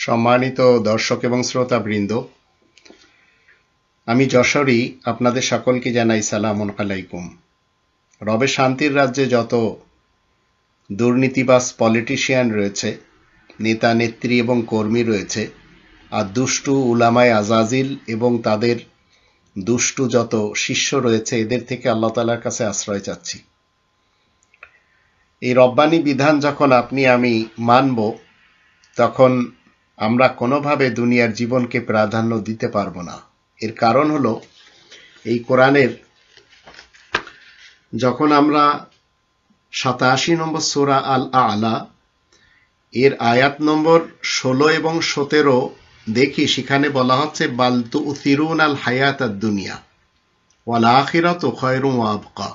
সম্মানিত দর্শক এবং শ্রোতাবৃন্দ, আমি যশোরী আপনাদের সকলকে জানাই সালামুন আলাইকুম। রবে শান্তির রাজ্যে যত দুর্নীতিবাজ পলিটিশিয়ান রয়েছে, নেতা নেত্রী এবং কর্মী রয়েছে, আর দুষ্টু উলামায়ে আজাজিল এবং তাদের দুষ্টু যত শিষ্য রয়েছে, এদের থেকে আল্লাহ তাআলার কাছে আশ্রয় চাচ্ছি। এই রব্বানী বিধান যখন আপনি আমি মানব, তখন আমরা কোনোভাবে দুনিয়ার জীবনকে প্রাধান্য দিতে পারবো না। এর কারণ হলো, এই কোরআনের যখন আমরা 87 নম্বর সূরা আল আ'লা এর আয়াত নম্বর 16 এবং 17 দেখি, সেখানে বলা হচ্ছে বাল তু'থিরুন আল হায়াতাদ দুনিয়া ওয়াল আখিরাতু খায়রুম ওয়া আবকা।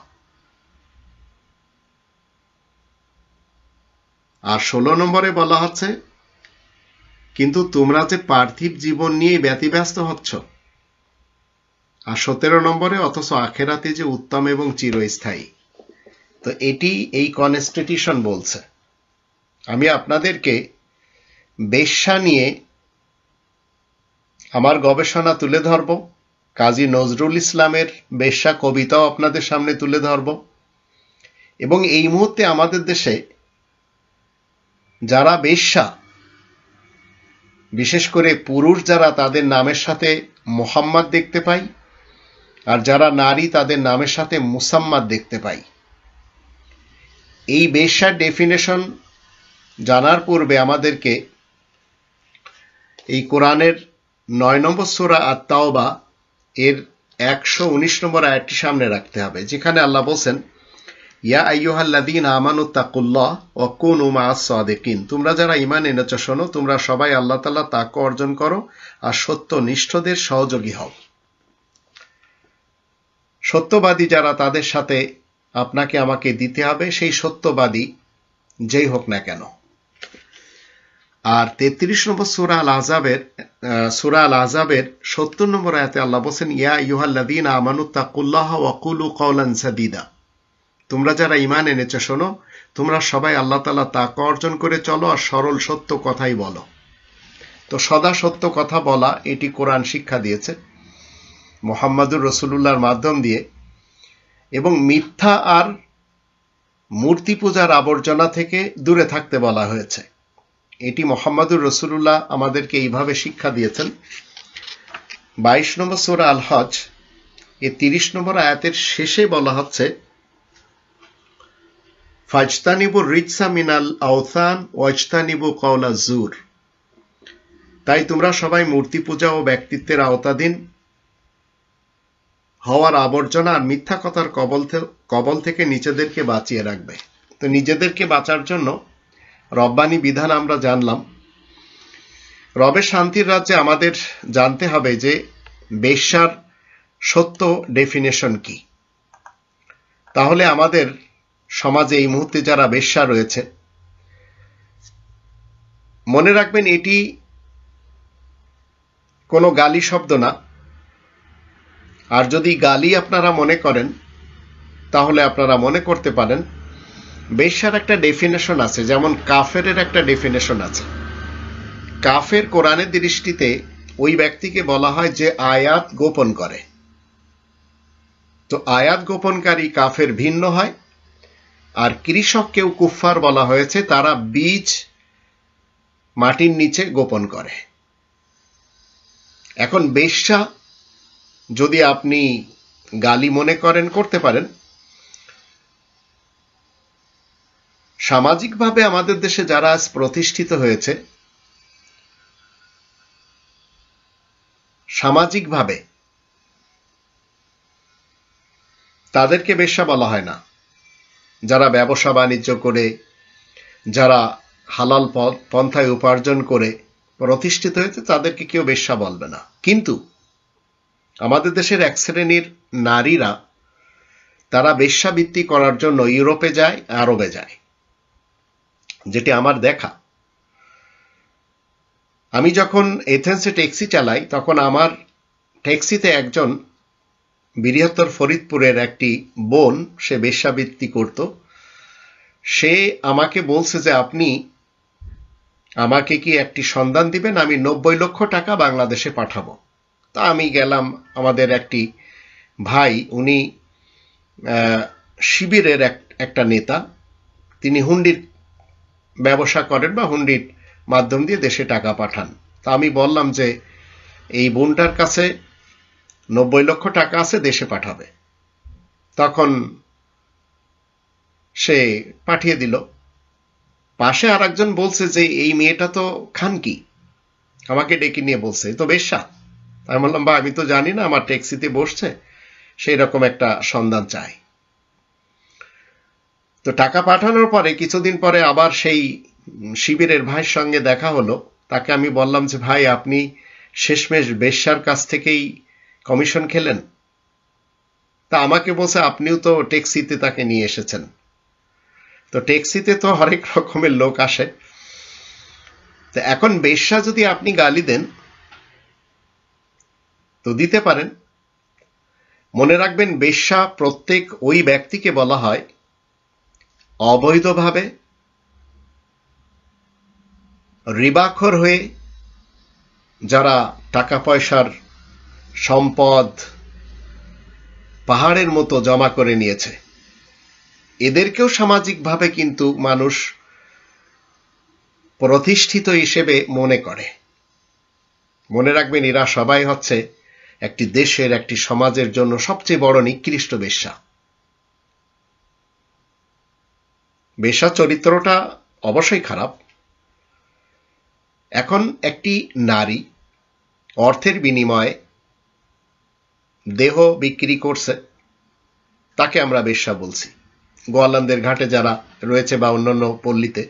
আর 16 নম্বরে বলা হচ্ছে কিন্তু তোমরা যে পার্থিব জীবন নিয়ে ব্যতিব্যস্ত হচ্ছ। আর 17 নম্বরে অথচ আখেরাতে যে উত্তম এবং চিরস্থায়ী। তো এটি এই কনস্টিটিউশন বলছে। আমি আপনাদেরকে বেশ্যা নিয়ে আমার গবেষণা তুলে ধরব, কাজী নজরুল ইসলামের বেশ্যা কবিতাও আপনাদের সামনে তুলে ধরব, এবং এই মুহূর্তে আমাদের দেশে যারা বেশ্যা, বিশেষ করে পুরুষ যারা, তাদের নামের সাথে মোহাম্মদ দেখতে পাই, আর যারা নারী তাদের নামের সাথে মুসাম্মাদ দেখতে পাই। এই বেশ্যার ডেফিনেশন জানার পূর্বে আমাদেরকে এই কোরআনের 9 নম্বর সূরা আত-তাওবা এর 119 নম্বর আয়াতটি সামনে রাখতে হবে, যেখানে আল্লাহ বলেন, ইয়া আইয়ুহাল্লাযীনা আমানুত্তাকুল্লাহ ওয়া কুনু মাআস সাদিকিন। তোমরা যারা ঈমান এনেছো, শোনো, তোমরা সবাই আল্লাহ তাআলা তাকওয়া অর্জন করো আর সত্যনিষ্ঠদের সহযোগী হও। সত্যবাদী যারা, তাদের সাথে আপনাকে আমাকে দিতে হবে, সেই সত্যবাদী যেই হোক না কেন। আর 33 নম্বর সূরা আল আহজাবের 70 নম্বর আয়াতে আল্লাহ বলেন, ইয়া আইয়ুহাল্লাযীনা আমানুত্তাকুল্লাহ ওয়া কুলু কাওলান সাদীদা। তোমরা যারা ঈমান এনেছো, শোনো, তোমরা সবাই আল্লাহ তাআলা তাকওয়া অর্জন করে চলো আর সরল সত্য কথাই বলো। তো সদা সত্য কথা বলা, এটি কোরআন শিক্ষা দিয়েছে মুহাম্মদুর রাসূলুল্লাহর মাধ্যম দিয়ে, এবং মিথ্যা আর মূর্তি পূজার আবর্জনা থেকে দূরে থাকতে বলা হয়েছে। এটি মুহাম্মদুর রাসূলুল্লাহ আমাদেরকে এইভাবে শিক্ষা দিয়েছেন। 22 নম্বর সূরা আল হজ এর 30 নম্বর আয়াতের শেষে বলা হচ্ছে, ফাজতানিবু রিজসা মিনাল আওথান ওয়াজতানিবু কাওলা জুর। তাই তোমরা সবাই মূর্তি পূজা ও ব্যক্তিত্বের আওতাধীন হওয়ার আবর্জনা আর মিথ্যা কথার কবল থেকে নিজেদেরকে বাঁচিয়ে রাখবে। তো নিজেদেরকে বাঁচার জন্য রব্বানী বিধান আমরা জানলাম। রবে শান্তির রাজ্যে আমাদের জানতে হবে যে বেশ্যার সত্য ডেফিনেশন কি। তাহলে আমাদের সমাজে এই মুহূর্তে যারা বেশ্যা রয়েছে, মনে রাখবেন এটি কোনো গালি শব্দ না। আর যদি গালি আপনারা মনে করেন, তাহলে আপনারা মনে করতে পারেন বেশ্যার একটা ডেফিনেশন আছে, যেমন কাফেরের একটা ডেফিনেশন আছে। কাফের কোরআনের দৃষ্টিতে ওই ব্যক্তিকে বলা হয় যে আয়াত গোপন করে। তো আয়াত গোপনকারী কাফের ভিন্ন হয়। আর কৃষককেও কুফফার বলা হয়েছে, তারা বীজ মাটির নিচে গোপন করে। এখন বেশ্যা যদি আপনি গালি মনে করেন, করতে পারেন। সামাজিকভাবে আমাদের দেশে যারা আজ প্রতিষ্ঠিত হয়েছে, সামাজিকভাবে তাদেরকে বেশ্যা বলা হয় না। যারা ব্যবসা বাণিজ্য করে, যারা হালাল পন্থায় উপার্জন করে প্রতিষ্ঠিত হয়েছে, তাদেরকে কেউ বেশ্যা বলবে না। কিন্তু আমাদের দেশের এক শ্রেণীর নারীরা, তারা বেশ্যাবৃত্তি করার জন্য ইউরোপে যায়, আরবে যায়, যেটি আমার দেখা। আমি যখন এথেন্সে ট্যাক্সি চালাই, তখন আমার ট্যাক্সিতে একজন বৃহত্তর ফরিদপুরের একটি বোন, সে বেশ্যাবৃত্তি করত। সে আমাকে বলছে যে আপনি আমাকে কি একটি সন্ধান দিবেন, আমি 90 লক্ষ টাকা বাংলাদেশে পাঠাবো। তা আমি গেলাম, আমাদের একটি ভাই, উনি শিবিরের একটা নেতা, তিনি হুন্ডির ব্যবসা করেন বা হুন্ডির মাধ্যম দিয়ে দেশে টাকা পাঠান। তা আমি বললাম যে এই বোনটার কাছে 90 লক্ষ টাকা আছে, দেশে পাঠাবে। তখন সে পাঠিয়ে দিল। পাশে আর একজন বলছে যে এই মেয়েটা তো খানকি, আমাকে ডেকে নিয়ে বলছে তো বেশ্যা। আমি বললাম বা আমি তো জানি না, আমার ট্যাক্সিতে বসছে, সেই রকম একটা সন্ধান চাই। তো টাকা পাঠানোর পরে কিছুদিন পরে আবার সেই শিবিরের ভাইয়ের সঙ্গে দেখা হলো। তাকে আমি বললাম যে ভাই, আপনি শেষমেশ বেশ্যার কাছ থেকেই কমিশন খেলেন। তা আমাকে বলছে আপনিও তো ট্যাক্সিতে তাকে নিয়ে এসেছেন। তো ট্যাক্সিতে তো হরেক রকমের লোক আসে। তো এখন বেশ্যা যদি আপনি গালি দেন তো দিতে পারেন। মনে রাখবেন, বেশ্যা প্রত্যেক ওই ব্যক্তিকে বলা হয় অবৈধভাবে রিবাখোর হয়ে যারা টাকা পয়সার সম্পদ পাহাড়ের মতো জমা করে নিয়েছে, এদেরকেও সামাজিকভাবে কিন্তু মানুষ প্রতিষ্ঠিত হিসেবে মনে করে। মনে রাখবেন, এরা সবাই হচ্ছে একটি দেশের, একটি সমাজের জন্য সবচেয়ে বড় নিকৃষ্ট বেশ্যা। বেশ্যা চরিত্রটা অবশ্যই খারাপ। এখন একটি নারী অর্থের বিনিময়ে দেহ বিক্রি করছে, তাকে আমরা বেশ্যা বলছি। গোয়ালন্দের ঘাটে যারা রয়েছে বা অন্যান্য পল্লীতে,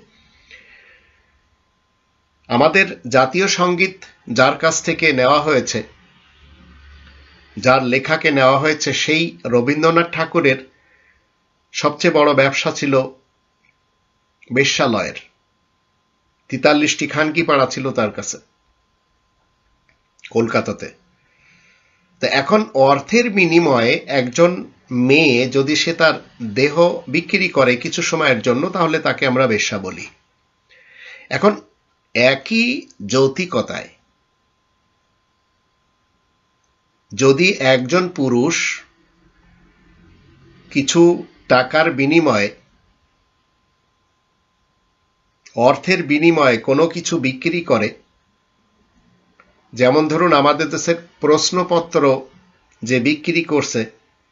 আমাদের জাতীয় সঙ্গীত যার কাছ থেকে নেওয়া হয়েছে, যার লেখাকে নেওয়া হয়েছে, সেই রবীন্দ্রনাথ ঠাকুরের সবচেয়ে বড় ব্যবসা ছিল বেশ্যালয়ের। 43টি খানকিপাড়া ছিল তার কাছে কলকাতাতে। তো এখন অর্থের বিনিময়ে একজন মেয়ে যদি সে তার দেহ বিক্রি করে কিছু সময়ের জন্য, তাহলে তাকে আমরা বেশ্যা বলি। এখন একই যৌতিকতায় যদি একজন পুরুষ কিছু টাকার বিনিময়ে, অর্থের বিনিময়ে কোনো কিছু বিক্রি করে, যেমন ধরুন আমাদের দেশের প্রশ্নপত্র যে বিক্রি করছে,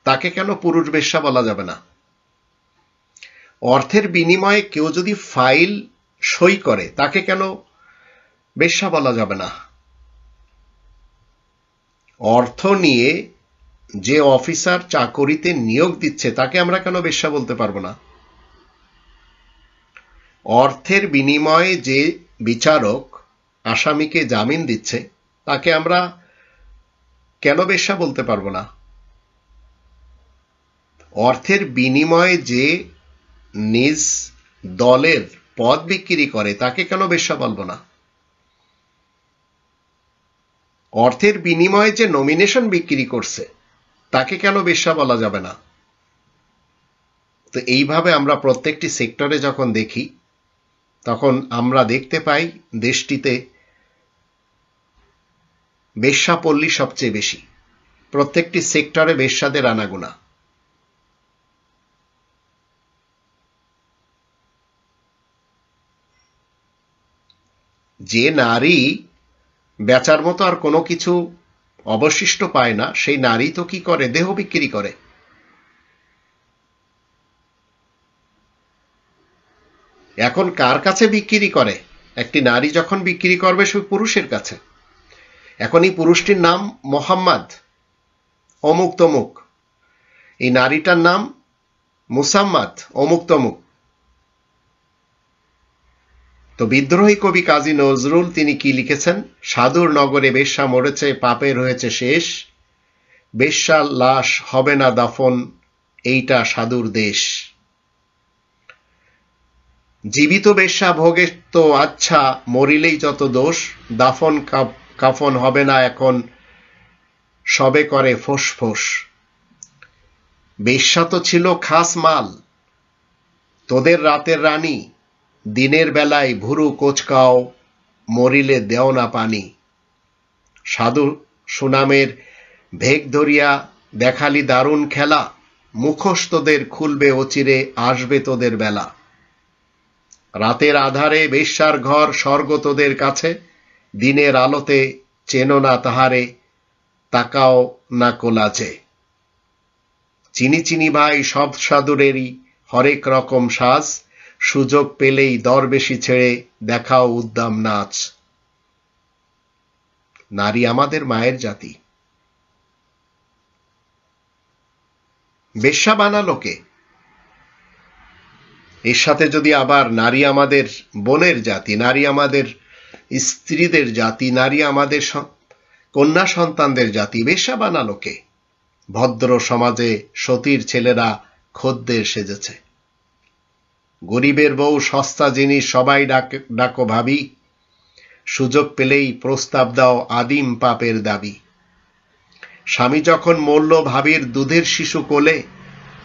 তাকে কেন পুরুষ বেশ্যা বলা যাবে না? অর্থের বিনিময়ে কেউ যদি ফাইল সই করে, তাকে কেন বেশ্যা বলা যাবে না? অর্থ নিয়ে যে অফিসার চাকরিতে নিয়োগ দিচ্ছে, তাকে আমরা কেন বেশ্যা বলতে পারবো না? অর্থের বিনিময়ে যে বিচারক আসামিকে জামিন দিচ্ছে, তাকে আমরা কেন বেশ্যা বলতে পারবো না? অর্থের বিনিময়ে যে নিজ দলের পদ বিক্রি করে, তাকে কেন বেশ্যা বলবো না? অর্থের বিনিময়ে যে নমিনেশন বিক্রি করছে, তাকে কেন বেশ্যা বলা যাবে না? তো এইভাবে আমরা প্রত্যেকটি সেক্টরে যখন দেখি, তখন আমরা দেখতে পাই দেশটিতে বেশ্যাপল্লী সবচেয়ে বেশি। প্রত্যেকটি সেক্টরে বেশ্যাদের আনাগোনা। যে নারী বেচার মতো আর কোনো কিছু অবশিষ্ট পায় না, সেই নারী তো কি করে? দেহ বিক্রি করে। এখন কার কাছে বিক্রি করে? একটি নারী যখন বিক্রি করবে, সে পুরুষের কাছে। এখন এই পুরুষটির নাম মোহাম্মদ অমুক তমুক, এই নারীটার নাম মুসাম্মাদ অমুক তমুক। তো বিদ্রোহী কবি কাজী নজরুল তিনি কি লিখেছেন? সাধুর নগরে বেশ্যা মরেছে, পাপের হয়েছে শেষ, বেশ্যার লাশ হবে না দাফন, এইটা সাধুর দেশ। জীবিত বেশ্যা ভোগে তো আচ্ছা, মরিলেই যত দোষ, দাফন কাফন হবে না এখন, সবে করে ফোঁস ফোঁস। বেশ্যা তো ছিল খাস মাল, তোদের রাতের রানী, দিনের বেলায় ভুরু কোচকাও, মরিলে দেও না পানি। সাধু সুনামের ভেগ ধরিয়া দেখালি দারুণ খেলা, মুখোশ তোদের খুলবে অচিরে, আসবে তোদের বেলা। রাতের আধারে বেশ্যার ঘর স্বর্গ তোদের কাছে, দিনের আলোতে চেনো না তাহারে, তাকাও না কোলাচে। চিনি চিনি ভাই সব সাধুরেরই হরেক রকম সাজ, সুযোগ পেলেই দরবেশি ছেড়ে দেখাও উদ্দাম নাচ। নারী আমাদের মায়ের জাতি। বেশ্যা বানালো কে? এর সাথে যদি আবার নারী আমাদের বোনের জাতি, নারী আমাদের স্ত্রীদের জাতি, নারী আমাদের কন্যা সন্তানদের জাতি, বেশ্যা বানালো কে? ভদ্র সমাজে সতীর ছেলেরা খদ্দের সেজেছে। গরিবের বউ সস্তা জিনিস সবাই ডাকো ভাবি, সুযোগ পেলেই প্রস্তাব দাও আদিম পাপের দাবি। স্বামী যখন মরল ভাবির দুধের শিশু কোলে,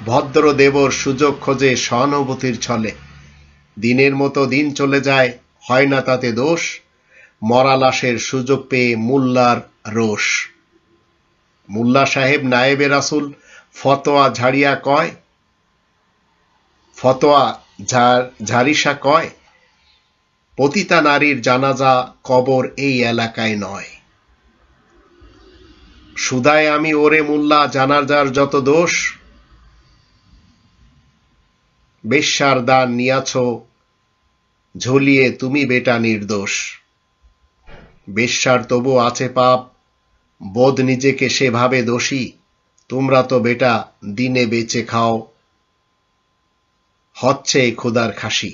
ভদ্র দেবর সুযোগ খোঁজে সহানুভূতির ছলে। দিনের মতো দিন চলে যায়, হয় না তাতে দোষ, মরা লাশের সুযোগ পেয়ে মুল্লার রোষ। মুল্লা সাহেব নায়েবে রাসূল ফতোয়া ঝাড়িয়া কয়, ফতোয়া ঝারিসা কয়, পতিতা নারীর জানাজা কবর এই এলাকায় নয়। সুদায় আমি ওরে মুল্লা জানাজার যত দোষ, বেশ্যার দান নিয়াছ ঝুলিয়ে তুমি বেটা নির্দোষ। বেশ্যার তবু আছে পাপ, বোধ নিজেকে সেভাবে দোষী, তোমরা তো বেটা দিনে বেচে খাও, হচ্ছে খোদার খাসি।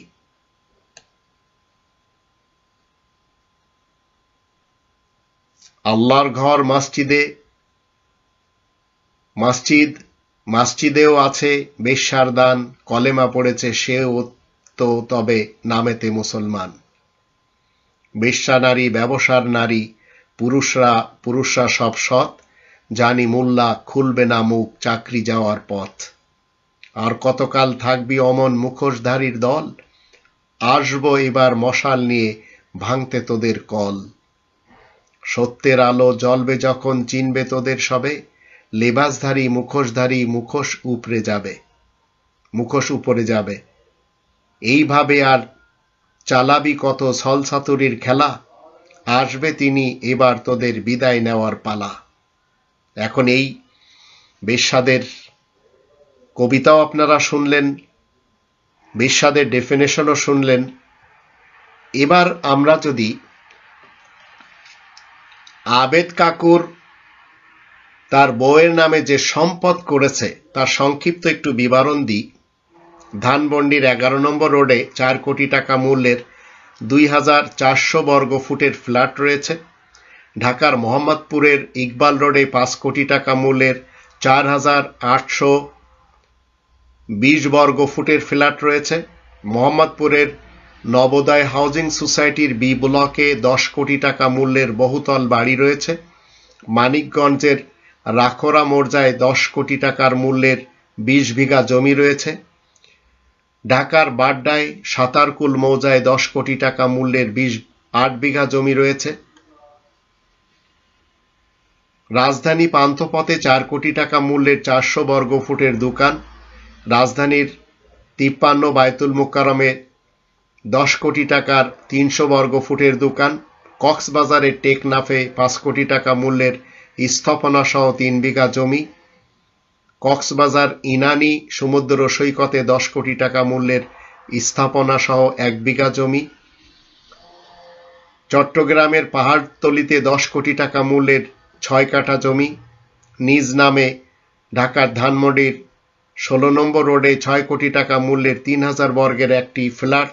আল্লাহর ঘর মসজিদেও আছে বেশ্যার দান, কলেমা পড়েছে সেও তো তবে নামেতে মুসলমান। বেশ্যা নারী ব্যবসার নারী, পুরুষরা সব সৎ, জানি মুল্লা খুলবে না মুখ চাকরি যাওয়ার পথ। আর কতকাল থাকবি অমন মুখোশধারীর দল, আসবো এবার মশাল নিয়ে ভাঙতে তোদের কল। সত্যের আলো জ্বলবে যখন চিনবে তোদের সবে, লেবাসধারী মুখোশধারী মুখোশ উপরে যাবে। এইভাবে আর চালাবি কত ছলছাতুরির খেলা, আসবে তিনি এবার তোদের বিদায় নেওয়ার পালা। এখন এই বেশ্যাদের কবিতাও আপনারা শুনলেন, বেশ্যাদের ডেফিনেশনও শুনলেন। এবার আমরা যদি আবেদ কাকুর তার বউয়ের নামে যে সম্পদ করেছে তার সংক্ষিপ্ত একটু বিবরণ দিই। ধানমন্ডির 11 নম্বর রোডে 4 কোটি টাকা মূল্যের 2400 বর্গ ফুটের ফ্ল্যাট রয়েছে। ঢাকার মোহাম্মদপুরের ইকবাল রোডে 5 কোটি টাকা মূল্যের 4820 বর্গ ফুটের ফ্ল্যাট রয়েছে। মোহাম্মদপুরের নবোদয় হাউজিং সোসাইটির বি ব্লকে 10 কোটি টাকা মূল্যের বহুতল বাড়ি রয়েছে। মানিকগঞ্জের রাখোরা মৌজায় 10 কোটি টাকার মূল্যের 20 বিঘা জমি রয়েছে। ঢাকার বাড্ডায় সাতারকুল মৌজায় 10 কোটি টাকা মূল্যের 8 বিঘা জমি রয়েছে। রাজধানী পান্থপথে 4 কোটি টাকা মূল্যের 400 বর্গ ফুটের দোকান। রাজধানীর 53 বায়তুল মুকাররমে 10 কোটি টাকার 300 বর্গ ফুটের দোকান। কক্সবাজারের টেকনাফে 5 কোটি টাকা মূল্যের স্থাপনা সহ 3 বিঘা জমি। কক্সবাজার ইনানি সমুদ্র সৈকতে 10 কোটি টাকা মূল্যের স্থাপনা সহ 1 বিঘা জমি। চট্টগ্রামের পাহাড়তলিতে 10 কোটি টাকা মূল্যের 6 কাঠা জমি। নিজ নামে ঢাকার ধানমন্ডির 16 নম্বর রোডে 6 কোটি টাকা মূল্যের 3000 বর্গের একটি ফ্ল্যাট।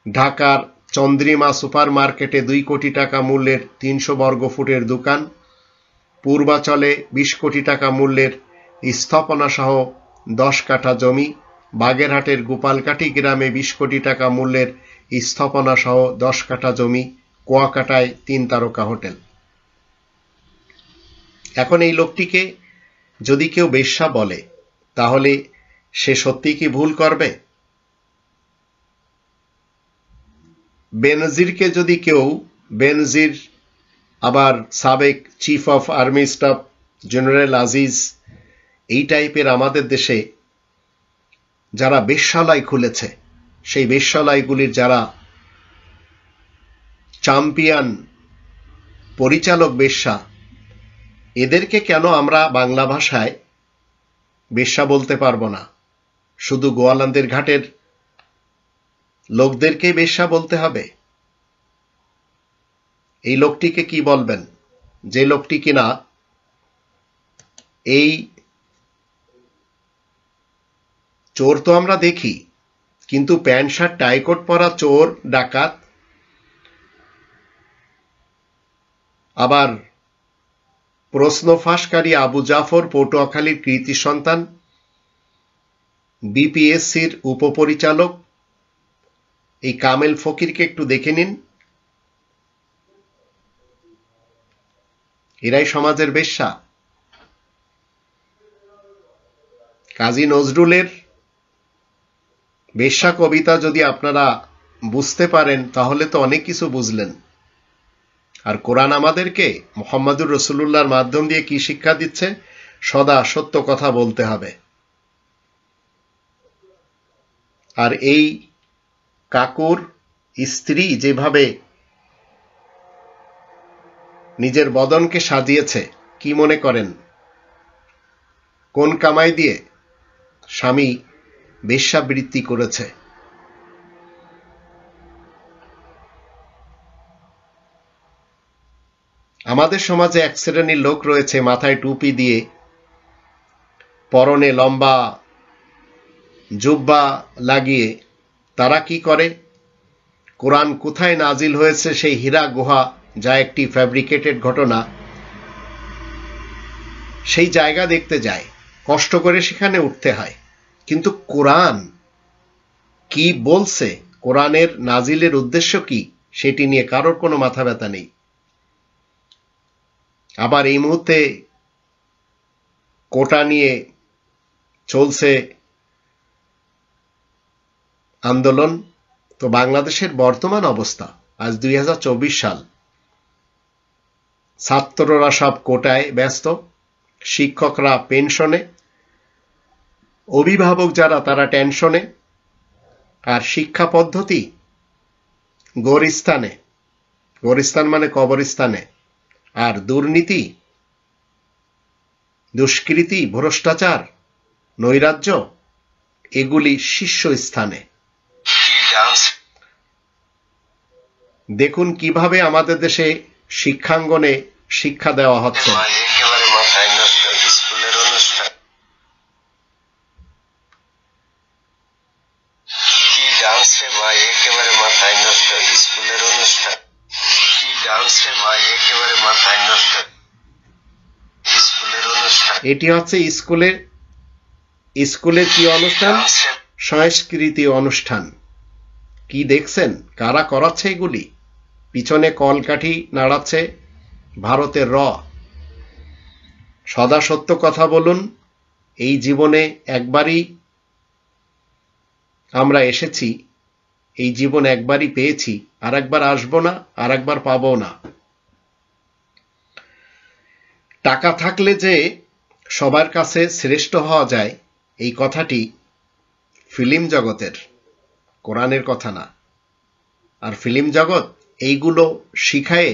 ঢাকার চন্দ্রিমা সুপার মার্কেটে 2 কোটি টাকা মূল্যের 300 বর্গ ফুটের দোকান। পূর্বাচলে 20 কোটি টাকা মূল্যের স্থাপনা সহ 10 কাঠা জমি। বাগেরহাটের গোপালকাঠি গ্রামে 20 কোটি টাকা মূল্যের স্থাপনা সহ 10 কাঠা জমি। কুয়াকাটায় 3 তারকা হোটেল। এখন এই লোকটিকে যদি কেউ বেশ্যা বলে তাহলে সে সত্যি কি ভুল করবে? বেনজিরকে যদি কেউ, বেনজির আবার সাবেক chief of army staff general Aziz, এই টাইপের আমাদের দেশে যারা বেশ্যালয় খুলেছে, সেই বেশ্যালয়গুলির যারা চ্যাম্পিয়ন পরিচালক বেশ্যা, এদেরকে কেন আমরা বাংলা ভাষায় বেশ্যা বলতে পারবো না? শুধু গোয়ালন্দের ঘাটের লোকদেরকেই বেশ্যা বলতে হবে? এই লোকটিকে কি বলবেন, যে লোকটি কিনা এই চোর তো আমরা দেখি, কিন্তু প্যান্ট শার্ট টাইকোট পরা চোর ডাকাত, আবার প্রশ্ন ফাঁসকারী আবু জাফর পটুয়াখালীর কৃতি সন্তান, বিপিএসসির উপপরিচালক, এই কামেল ফকিরকে একটু দেখে নিন। এরাই সমাজের বেশ্যা। কাজী নজরুলের বেশ্যা কবিতা যদি আপনারা বুঝতে পারেন তাহলে তো অনেক কিছু বুঝলেন। আর কোরআন আমাদেরকে মুহাম্মদুর রাসূলুল্লাহর মাধ্যম দিয়ে কি শিক্ষা দিচ্ছে? সদা সত্য কথা বলতে হবে। আর এই কাকুর স্ত্রী যেভাবে নিজের বদনকে সাজিয়েছে, কি মনে করেন কোন কামাই দিয়ে স্বামী বেশ্যাবৃত্তি করেছে? আমাদের সমাজে এক শ্রেণীর লোক রয়েছে মাথায় টুপি দিয়ে, পরনে লম্বা জুব্বা লাগিয়ে। তারা কি করে? কোরআন কোথায় নাজিল হয়েছে সেই হীরা গুহা, যা একটি ফ্যাব্রিকেটেড ঘটনা, সেই জায়গা দেখতে যায়। কষ্ট করে সেখানে উঠতে হয়। কিন্তু কোরআন কি বলছে, কোরআনের নাজিলের উদ্দেশ্য কি, সেটি নিয়ে কারোর কোনো মাথা ব্যথা নেই। আবার এই মুহূর্তে কোটা নিয়ে চলছে আন্দোলন। তো বাংলাদেশের বর্তমান অবস্থা, আজ 2024 সাল, ছাত্ররা সব কোটায় ব্যস্ত, শিক্ষকরা পেনশনে, অভিভাবক যারা তারা টেনশনে, আর শিক্ষা পদ্ধতি গোরস্থানে, গোরস্থান মানে কবরস্থানে, আর দুর্নীতি, দুষ্কৃতি, ভ্রষ্টাচার, নৈরাজ্য, এগুলি শীর্ষস্থানে। দেখুন কিভাবে আমাদের দেশে শিক্ষাঙ্গনে শিক্ষা দেওয়া হচ্ছে। এটি হচ্ছে স্কুলের কি অনুষ্ঠান? সংস্কৃতি অনুষ্ঠান। কি দেখছেন? কারা করাচ্ছে এগুলি? পিছনে কলকাঠি নাড়াচ্ছে ভারতের র। সদা সত্য কথা বলুন। এই জীবনে একবারই আমরা এসেছি, এই জীবন একবারই পেয়েছি, আর একবার আসবো না, আর একবার পাবো না। টাকা থাকলে যে সবার কাছে শ্রেষ্ঠ হওয়া যায়, এই কথাটি ফিল্ম জগতের, কোরআনের কথা না। আর ফিল্ম জগৎ এইগুলো শিখায়,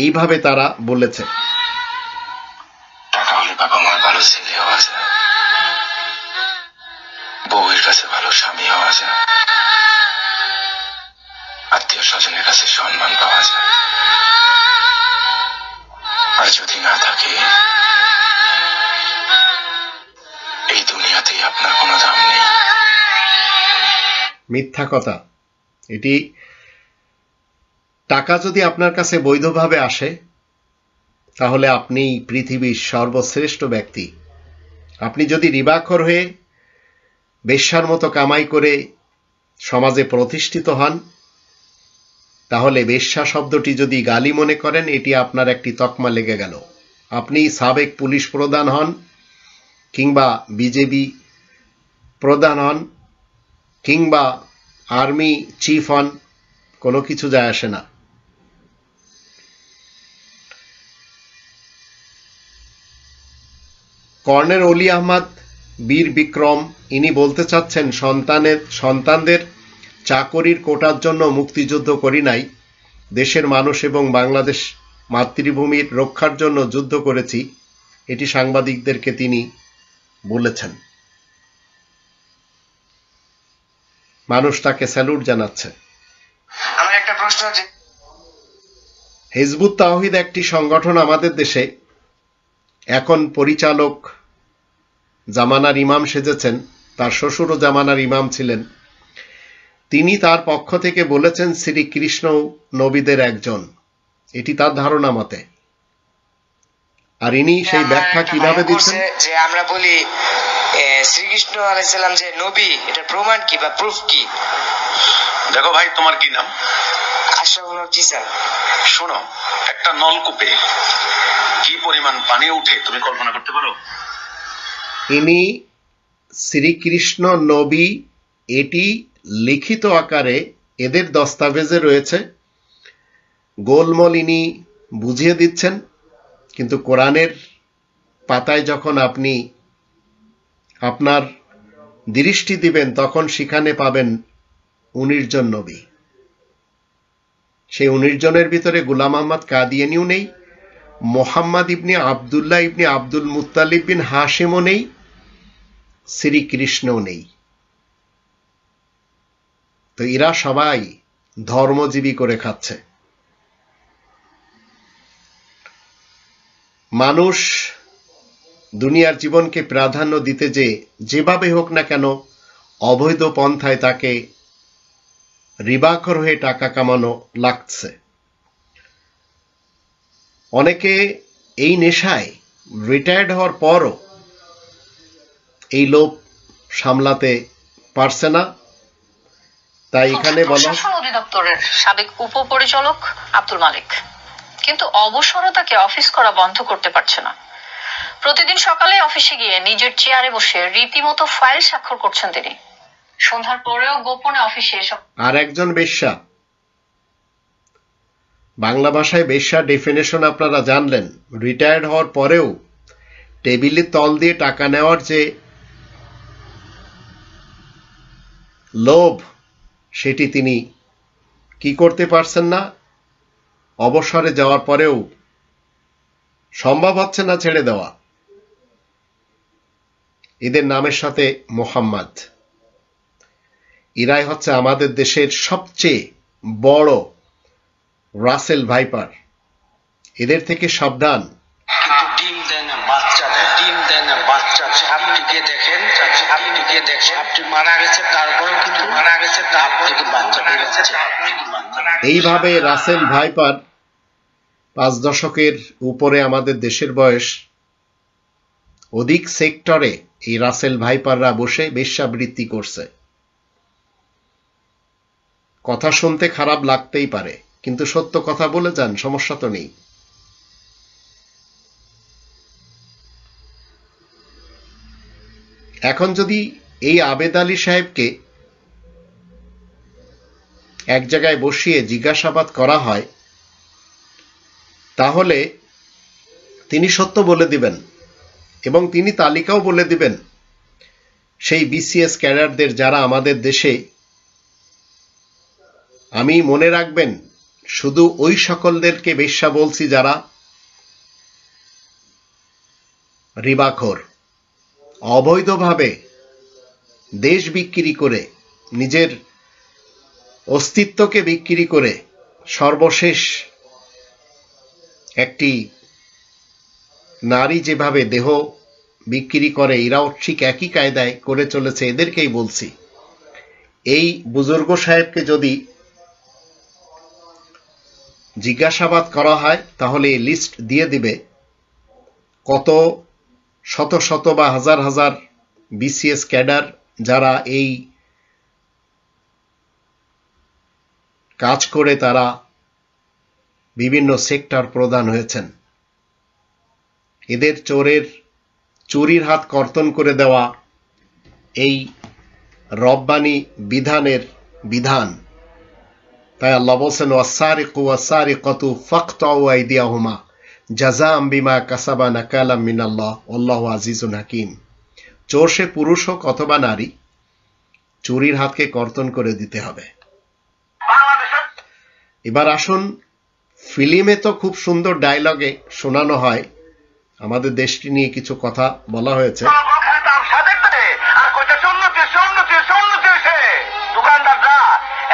এইভাবে তারা বলেছে। টাকা হলে বাবা মার ভালো ছেলে হওয়া যায়, বউয়ের কাছে ভালো স্বামী হওয়া যায়, আত্মীয় স্বজনের কাছে সম্মান পাওয়া যায়। আর যদি না থাকে, এই দুনিয়াতে আপনার কোনো দাম নেই। মিথ্যা কথা। এটি টাকা যদি আপনার কাছে বৈধভাবে আসে, তাহলে আপনি পৃথিবীর সর্বশ্রেষ্ঠ ব্যক্তি। আপনি যদি রিবাখর হয়ে বেশ্যার মতো কামাই করে সমাজে প্রতিষ্ঠিত হন, তাহলে বেশ্যা শব্দটি যদি গালি মনে করেন, এটি আপনার একটি তকমা লেগে গেল। আপনি সাবেক পুলিশ প্রধান হন, কিংবা বিজেপি প্রধান হন, কিংবা আর্মি চিফ হন, কোনো কিছু যায় আসে না। কর্নেল অলি আহমদ বীর বিক্রম ইনি বলতে চাচ্ছেন, সন্তানদের চাকরির কোটার জন্য মুক্তিযুদ্ধ করি নাই, দেশের মানুষ এবং বাংলাদেশ মাতৃভূমির রক্ষার জন্য যুদ্ধ করেছি, এটি সাংবাদিকদেরকে তিনি বলেছেন। মানুষ তাকে স্যালুট জানাচ্ছে। আমার একটা প্রশ্ন, যে হিজবুত তাওহীদ একটি সংগঠন আমাদের দেশে, এখন পরিচালক জামানার ইমাম সেজেছেন, তার শ্বশুরও জামানার ইমাম ছিলেন। তিনি তার পক্ষ থেকে বলেছেন শ্রীকৃষ্ণ নবীদের একজন, এটি তার ধারণা মতে। আর ইনি সেই ব্যাখ্যা কিভাবে দিচ্ছেন? যে আমরা বলি শ্রীকৃষ্ণ আলাইহিস সালাম যে নবী, এটা প্রমাণ কি বা প্রুফ কি? দেখো ভাই, তোমার কি নাম? আশরাফুল হক। জি স্যার। শোনো, একটা নলকূপে কি পরিমাণ পানি উঠে তুমি কল্পনা করতে পারো? ইনি শ্রীকৃষ্ণ নবী, এটি লিখিত আকারে এদের দস্তাবেজে রয়েছে, গোলমল ইনি বুঝিয়ে দিচ্ছেন। কিন্তু কোরআনের পাতায় যখন আপনি আপনার দৃষ্টি দিবেন, তখন সেখানে পাবেন 19 জন নবী। সেই 19 জনের ভিতরে গোলাম আহমদ কাদিয়ানিও নেই, মোহাম্মদ ইবনে আবদুল্লাহ ইবনে আব্দুল মুত্তালিব বিন হাশিমও নেই, শ্রীকৃষ্ণও নেই। তো এরা সবাই ধর্মজীবী করে খাচ্ছে। মানুষ দুনিয়ার জীবনকে প্রাধান্য দিতে যেভাবে হোক না কেন অবৈধ পন্থায় তাকে রিবাখর হয়ে টাকা কামানো লাগছে। অনেকে এই নেশায় রিটায়ার্ড হওয়ার পরও এই লোভ সামলাতে পারছে না। তাই এখানে বলা, প্রশাসন অধিদপ্তরের সাবেক উপপরিচালক আব্দুল মালিক কিন্তু অবসরও তাকে অফিস করা বন্ধ করতে পারছে না। প্রতিদিন সকালে অফিসে গিয়ে নিজের চেয়ারে বসে রীতিমতো ফাইল স্বাক্ষর করছেন তিনি। সন্ধ্যার পরেও গোপনে অফিসে এসব। আর একজন বেশ্যা, বাংলা ভাষায় বেশ্যা ডেফিনেশন আপনারা জানলেন। রিটায়ার্ড হওয়ার পরেও টেবিলের তল দিয়ে টাকা নেওয়ার যে লোভ, সেটি তিনি কি করতে পারছেন না, অবসরে যাওয়ার পরেও সম্ভব হচ্ছে না ছেড়ে দেওয়া। এদের নামের সাথে মোহাম্মদ, এরাই হচ্ছে আমাদের দেশের সবচেয়ে বড় রাসেল ভাইপার। এদের থেকে সাবধান। ডিম দেয় না, বাচ্চা দেয়। ডিম দেয় না, বাচ্চা। আপনি গিয়ে দেখেন, আপনি মারা গেছে, তারপরেও কিন্তু মারা গেছে, তারপরে কি বাচ্চা বেরোচ্ছে। এইভাবে রাসেল ভাইপার 5 দশকের উপরে আমাদের দেশের বয়স, অধিক সেক্টরে এই রাসেল ভাইপাররা বসে বেশ্যাবৃত্তি করছে। কথা শুনতে খারাপ লাগতেই পারে, কিন্তু সত্য কথা বলে যান, সমস্যা তো নেই। এখন যদি এই আবেদ আলী সাহেবকে এক জায়গায় বসিয়ে জিজ্ঞাসাবাদ করা হয়, তাহলে তিনি সত্য বলে দিবেন এবং তিনি তালিকাও বলে দিবেন সেই বিসিএস ক্যাডারদের যারা আমাদের দেশে, আমি মনে রাখবেন শুধু ওই সকলদেরকে বেশ্যা বলছি যারা রিবাখোর, অবৈধভাবে দেশ বিক্রি করে, নিজের অস্তিত্বকে বিক্রি করে সর্বশেষ একটি নারী যেভাবে দেহ বিক্রি করে, এরাও ঠিক একই কায়দায় করে চলেছে। এদেরকেই বলছি, এই বুজুর্গ সাহেবকে যদি জিজ্ঞাসাবাদ করা হয় তাহলে এই লিস্ট দিয়ে দিবে কত শত শত বা হাজার হাজার বিসিএস ক্যাডার যারা এই কাজ করে তারা বিভিন্ন সেক্টর প্রদান হয়েছেন। এদের চুরির হাত কর্তন করে দেওয়া এই রব্বানি বিধানের বিধান তাই আল্লাহ বলছেন ওয়াসারিকু ওয়াসারিকাতু ফাকতাউ আইদিয়াহুমা জাযাআম বিমা কাসাবা নাকালাম মিনাল্লাহ আল্লাহু আজিজুন হাকিম। চোর সে পুরুষ হোক অথবা নারী, চুরির হাতকে কর্তন করে দিতে হবে। এবার আসুন, ফিল্মে তো খুব সুন্দর ডায়লগে শোনানো হয়, আমাদের দেশটি নিয়ে কিছু কথা বলা হয়েছে। দোকানদাররা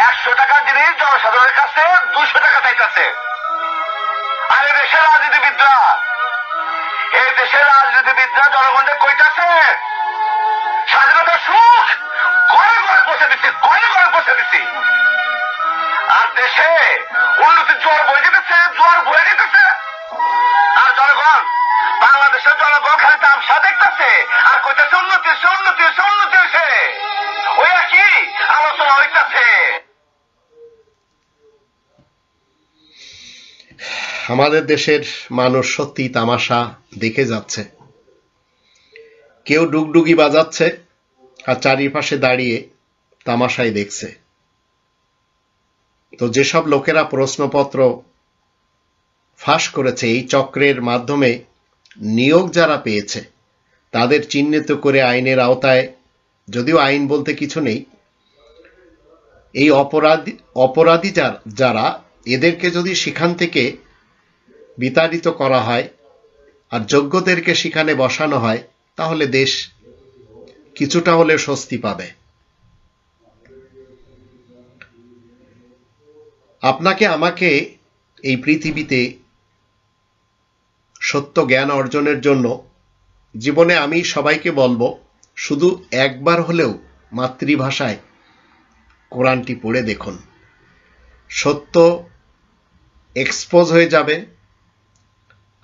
100 টাকার জিনিস জনসাধারণের কাছে 200 টাকা চাইতেছে। আর এই দেশের রাজনীতিবিদরা জনগণকে কইতাছে স্বাধীনতার সুখ ঘরে ঘরে পৌঁছে দিচ্ছি, আর দেশে উন্নতির জোয়ার বয়ে যেতেছে, আর জনগণ, বাংলাদেশের জনগণ খালি তামসা দেখতেছে আর কইতেছে উন্নতি হয়েছে। ওই একই আলোচনা হইতেছে। আমাদের দেশের মানুষ সত্যি তামাশা দেখে যাচ্ছে। কেউ ডুগডুগি বাজাচ্ছে আর চারিপাশে দাঁড়িয়ে তামাশাই দেখছে। তো যেসব লোকেরা প্রশ্নপত্র ফাঁস করেছে, এই চক্রের মাধ্যমে নিয়োগ যারা পেয়েছে, তাদের চিহ্নিত করে আইনের আওতায়, যদিও আইন বলতে কিছু নেই, এই অপরাধী যারা, এদেরকে যদি সেখান থেকে বিতাড়িত করা হয় আর যোগ্যদেরকে সেখানে বসানো হয়, তাহলে দেশ কিছুটা হলে স্বস্তি পাবে। আপনাকে আমাকে এই পৃথিবীতে সত্য জ্ঞান অর্জনের জন্য জীবনে আমি সবাইকে বলবো, শুধু একবার হলেও মাতৃভাষায় কোরআনটি পড়ে দেখুন। সত্য এক্সপোজ হয়ে যাবে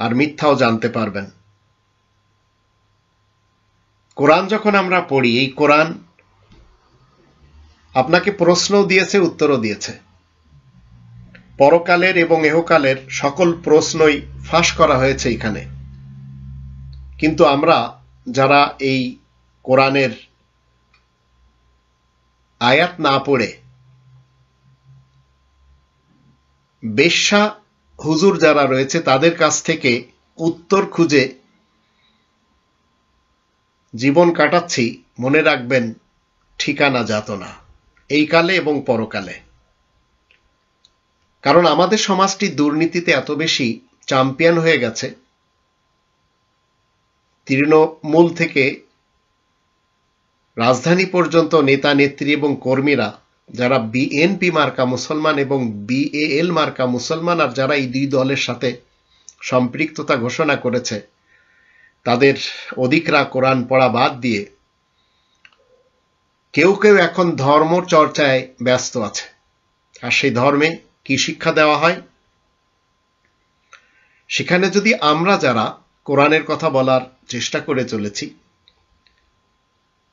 আর মিথ্যাও জানতে পারবেন। কোরআন যখন আমরা পড়ি, এই কোরআন আপনাকে প্রশ্নও দিয়েছে, উত্তরও দিয়েছে। পরকালের এবং এহকালের সকল প্রশ্নই ফাঁস করা হয়েছে এখানে। কিন্তু আমরা যারা এই কোরআনের আয়াত না পড়ে বেশ্যা হুজুর যারা রয়েছে তাদের কাছ থেকে উত্তর খুঁজে জীবন কাটাচ্ছি, মনে রাখবেন ঠিকানা যাতনা, এই কালে এবং পরকালে। কারণ আমাদের সমাজটি দুর্নীতিতে এত বেশি চ্যাম্পিয়ন হয়ে গেছে, তৃণমূল থেকে রাজধানী পর্যন্ত নেতা নেত্রী এবং কর্মীরা যারা বিএনপি মার্কা মুসলমান এবং বিএএল মার্কা মুসলমান, আর যারা এই দুই দলের সাথে সম্পৃক্ততা ঘোষণা করেছে, তাদের অধিকরা কোরআন পড়া বাদ দিয়ে কেউ কেউ এখন ধর্ম চর্চায় ব্যস্ত আছে। আর সেই ধর্মে কি শিক্ষা দেওয়া হয়, সেখানে যদি আমরা যারা কোরআনের কথা বলার চেষ্টা করে চলেছি,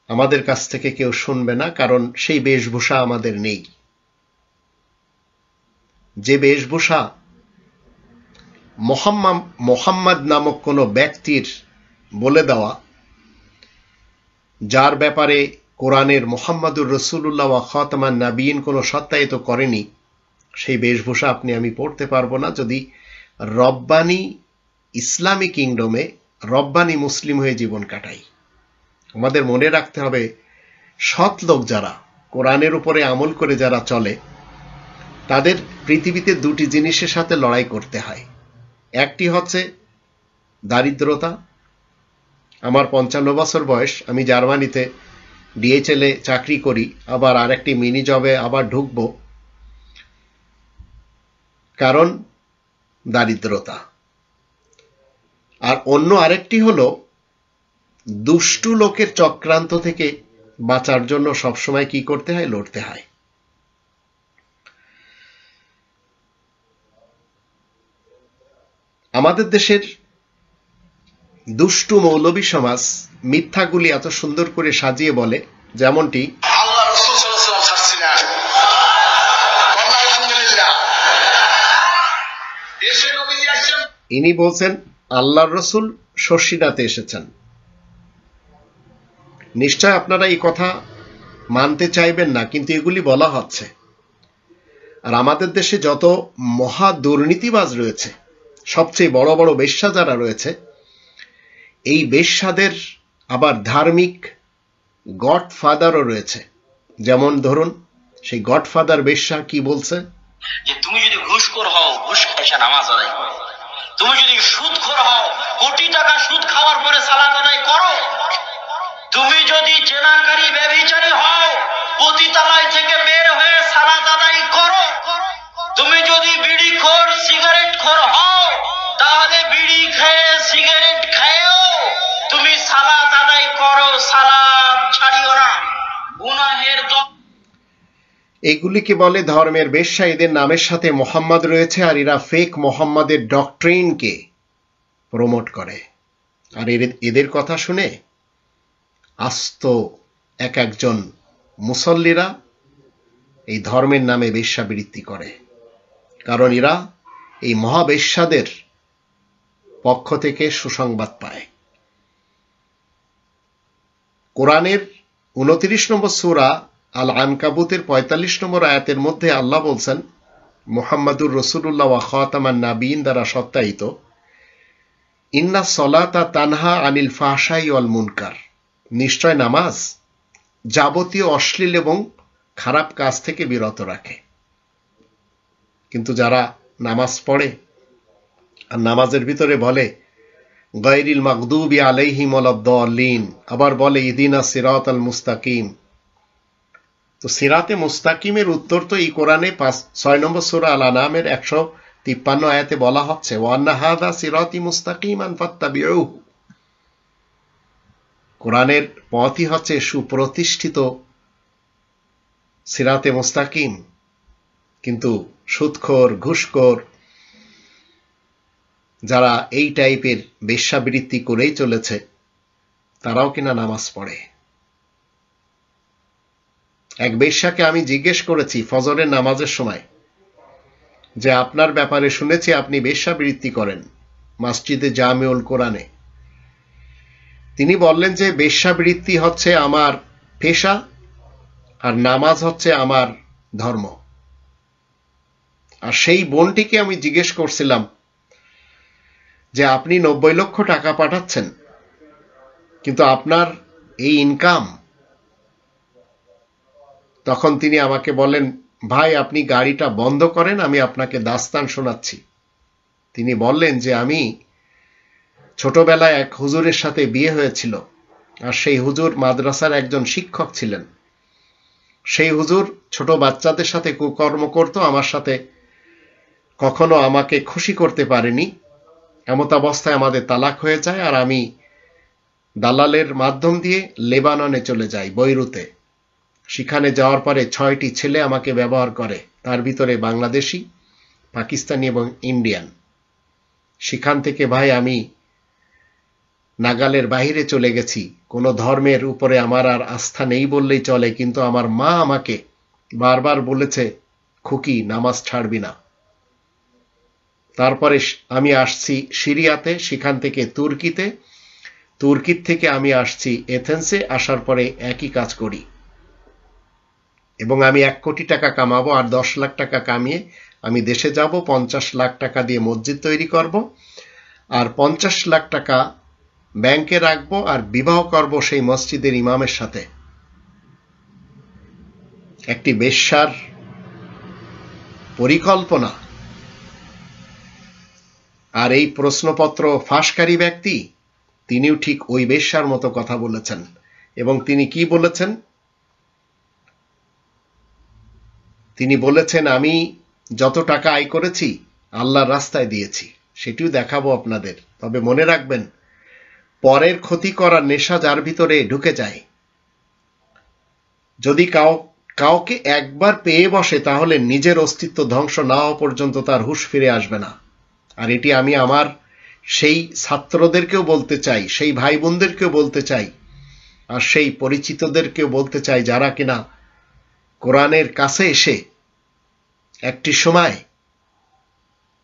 আমাদের কাছ থেকে কেউ শুনবে না, কারণ সেই বেশভূষা আমাদের নেই। যে বেশভূষা মোহাম্মদ নামক কোনো ব্যক্তির বলে দেওয়া, যার ব্যাপারে কোরআনের মোহাম্মদুর রসুল্লাহ ওয়া খাতামান নাবিয়িন কোনো সত্যায়িত করেনি, সেই বেশভূষা আপনি আমি পড়তে পারবো না যদি রব্বানি ইসলামী কিংডমে রব্বানি মুসলিম হয়ে জীবন কাটাই। আমাদের মনে রাখতে হবে, সৎ লোক যারা কোরআনের উপরে আমল করে যারা চলে, তাদের পৃথিবীতে দুটি জিনিসের সাথে লড়াই করতে হয়। একটি হচ্ছে দারিদ্রতা। আমার 55 বছর বয়স, আমি জার্মানিতে ডিএচএল এ চাকরি করি, আবার আরেকটি মিনি জবে আবার ঢুকব, কারণ দারিদ্রতা। আর অন্য আরেকটি হলো দুষ্টু লোকের চক্রান্ত থেকে বাঁচার জন্য সবসময় কি করতে হয়, লড়তে হয়। আমাদের দেশের দুষ্টু মৌলবী সমাজ মিথ্যাগুলি এত সুন্দর করে সাজিয়ে বলে, যেমনটি আল্লাহ রাসূল সাল্লাল্লাহু আলাইহি ওয়াসাল্লাম ছাড়ছিলেন, আলহামদুলিল্লাহ এসে নবীজি আসেন, ইনি বলছেন আল্লাহর রাসূল শর্ষিনাতে এসেছেন। নিশ্চয় আপনারা এই কথা মানতে চাইবেন না, কিন্তু এগুলি বলা হচ্ছে। আর আমাদের দেশে যত মহা দুর্নীতিবাজ রয়েছে, সবচেয়ে বড় বড় বেশ্যা যারা রয়েছে, এই বেশ্যাদের আবার ধার্মিক গডফাদারও রয়েছে। যেমন ধরুন, সেই গডফাদার বেশ্যা কি বলছে, যে তুমি যদি ঘুষখোর হও, ঘুষ খাইসা নামাজ আদায় করো। তুমি যদি সুদখোর হও, কোটি টাকা সুদ খাওয়ার পরে সালাত আদায় করো। তুমি যদি জেনাকারী ব্যভিচারী হও, পতিতালয় থেকে বের হয়ে সালাত আদায় করো। তুমি যদি বিড়িখোর সিগারেটখোর হও, তাহলে বিড়ি খেয়ে সিগারেট খেয়েও তুমি সালাত আদায় করো, সালাত ছাড়িও না। গুনাহের এগুলিকে বলে ধর্মের বেশ্যা। এদের নামের সাথে মোহাম্মদ রয়েছে, আর এরা ফেক মোহাম্মদের ডক্ট্রিনকে প্রমোট করে। আর এদের কথা শুনে আস্ত এক একজন মুসল্লিরা এই ধর্মের নামে বেশ্যাবৃত্তি করে, কারণ এরা এই মহাবেশ্যাদের পক্ষ থেকে সুসংবাদ পায়। কোরআনের 29 নম্বর সূরা আল আনকাবুতের 45 নম্বর আয়াতের মধ্যে আল্লাহ বলছেন, মুহাম্মাদুর রাসূলুল্লাহ ওয়া খাতামান নাবিয়িন দ্বারা সত্যায়িত, ইন্না সলাতা তানহা আনিল ফাহশাই ওয়াল মুনকার, নিশ্চয় নামাজ যাবতীয় অশ্লীল এবং খারাপ কাজ থেকে বিরত রাখে। কিন্তু যারা নামাজ পড়ে আর নামাজের ভিতরে বলে গায়রিল মাগদুবি আলাইহিম ওয়ালাদ-দাল্লিন, আবার বলে ইহদিনাস সিরাতাল মুস্তাকিম, তো সিরাতে মুস্তাকিমের উত্তর তো এই কোরআনে 6 নম্বর সূরা আল আনামের 153 আয়াতে বলা হচ্ছে, ওয়া আন্না হাযা সিরাতি মুস্তাকিমান ফাত্তাবিউহু। কোরআনের পথই হচ্ছে সুপ্রতিষ্ঠিত সিরাতে মুস্তাকিম, কিন্তু সুদখোর, ঘুষখোর যারা এই টাইপের বেশ্যাবৃত্তি করেই চলেছে, তারাও কিনা নামাজ পড়ে। এক বেশ্যাকে আমি জিজ্ঞেস করেছি ফজরের নামাজের সময় যে আপনার ব্যাপারে শুনেছি আপনি বেশ্যাবৃত্তি করেন মসজিদে জামিউল কোরআনে। তিনি বললেন যে বেশ্যাবৃত্তি হচ্ছে আমার পেশা আর নামাজ হচ্ছে আমার ধর্ম। আর সেই বোনটিকে আমি জিজ্ঞেস করছিলাম যে আপনি 90 লক্ষ টাকা পাঠাচ্ছেন, কিন্তু আপনার এই ইনকাম। তখন তিনি আমাকে বলেন, ভাই আপনি গাড়িটা বন্ধ করেন, আমি আপনাকে দাস্তান শোনাচ্ছি। তিনি বললেন যে আমি ছোটবেলায় এক হুজুরের সাথে বিয়ে হয়েছিল, আর সেই হুজুর মাদ্রাসার একজন শিক্ষক ছিলেন। সেই হুজুর ছোট বাচ্চাদের সাথে কুকর্ম করত, আমার সাথে কখনো আমাকে খুশি করতে পারেনি। এমত অবস্থায় আমাদের তালাক হয়ে যায়, আর আমি দালালের মাধ্যম দিয়ে লেবাননে চলে যাই, বৈরুতে। সেখানে যাওয়ার পরে 6টি ছেলে আমাকে ব্যবহার করে, তার ভিতরে বাংলাদেশি, পাকিস্তানি এবং ইন্ডিয়ান। সেখান থেকে ভাই আমি নাগালের বাইরে চলে গেছি। কোনো ধর্মের উপরে আমার আর আস্থা নেই বললেই চলে, কিন্তু আমার মা আমাকে বারবার বলেছে, খুকি নামাজ ছাড়বি না। তারপরে আমি আসছি সিরিয়াতে, সেখান থেকে তুর্কিতে, তুর্কির থেকে আমি আসছি এথেন্সে। আসার পরে একই কাজ করি, এবং আমি 1 কোটি টাকা কামাবো, আর 10 লাখ টাকা কামিয়ে আমি দেশে যাব, 50 লাখ টাকা দিয়ে মসজিদ তৈরি করব, আর 50 লাখ টাকা ব্যাংকে রাখবো, আর বিবাহ করব সেই মসজিদের ইমামের সাথে। একটি বেশ্যার পরিকল্পনা। আর এই প্রশ্নপত্র ফাঁসকারী ব্যক্তি, তিনিও ঠিক ওই বেশ্যার মতো কথা বলেছেন। এবং তিনি কি বলেছেন? তিনি বলেছেন, আমি যত টাকা আয় করেছি আল্লাহর রাস্তায় দিয়েছি, সেটিও দেখাবো আপনাদের। তবে মনে রাখবেন, পরের ক্ষতি করার নেশা যার ভিতরে ঢুকে যায়, যদি কাউকে একবার পেয়ে বসে, তাহলে নিজের অস্তিত্ব ধ্বংস না হওয়া পর্যন্ত তার হুঁশ ফিরে আসবে না। আর এটি আমি আমার সেই ছাত্রদেরকেও বলতে চাই, সেই ভাই বোনদেরকেও বলতে চাই, আর সেই পরিচিতদেরকেও বলতে চাই যারা কিনা কোরআনের কাছে এসে একটি সময়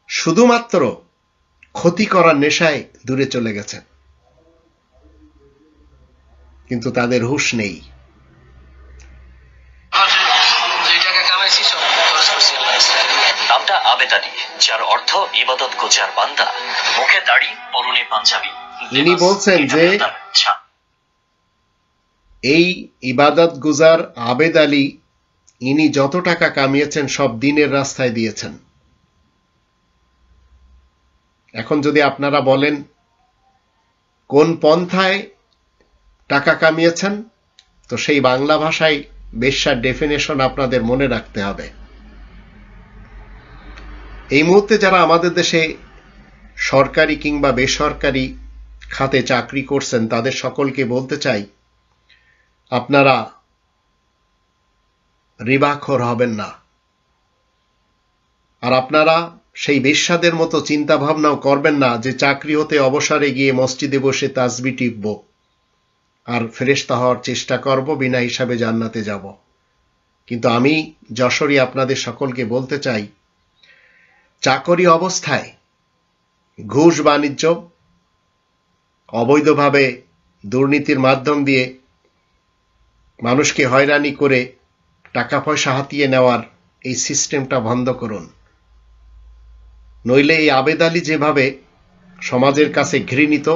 শুধুমাত্র ক্ষতি করার নেশায় দূরে চলে গেছেন, কিন্তু তাদের হুঁশ নেই। টাকা কামাইছি, সব খরচ করছি। আবেদ আলী, যার অর্থ ইবাদত গুজার বান্দা, মুখে দাড়ি, পরনে পাঞ্জাবি। ইনি বলছেন যে এই ইবাদত গুজার আবেদ আলী, ইনি যত টাকা কামিয়েছেন সব দিনের রাস্তায় দিয়েছেন। এখন যদি আপনারা বলেন কোন পন্থায় টাকা কামিয়েছেন, তো সেই বাংলা ভাষায় বেশ্যার ডেফিনেশন আপনাদের মনে রাখতে হবে। এই মুহূর্তে যারা আমাদের দেশে সরকারি কিংবা বেসরকারি খাতে চাকরি করছেন, তাদের সকলকে বলতে চাই, আপনারা রিবাখোর হবেন না। আর আপনারা সেই বেশ্যাদের মতো চিন্তা ভাবনাও করবেন না যে চাকরি হতে অবসরে গিয়ে মসজিদে বসে তাসবিহ টিপব আর ফেরেশতা হওয়ার চেষ্টা করব, বিনা হিসাবে জান্নাতে যাব। কিন্তু আমি যশোরী আপনাদের সকলকে বলতে চাই, চাকরি অবস্থায় ঘুষ বাণিজ্য, অবৈধভাবে দুর্নীতির মাধ্যম দিয়ে মানুষকে হয়রানি করে টাকা পয়সা হাতিয়ে নেওয়ার এই সিস্টেমটা বন্ধ করুন। নইলে এই আবেদ আলী যেভাবে সমাজের কাছে ঘৃণিত,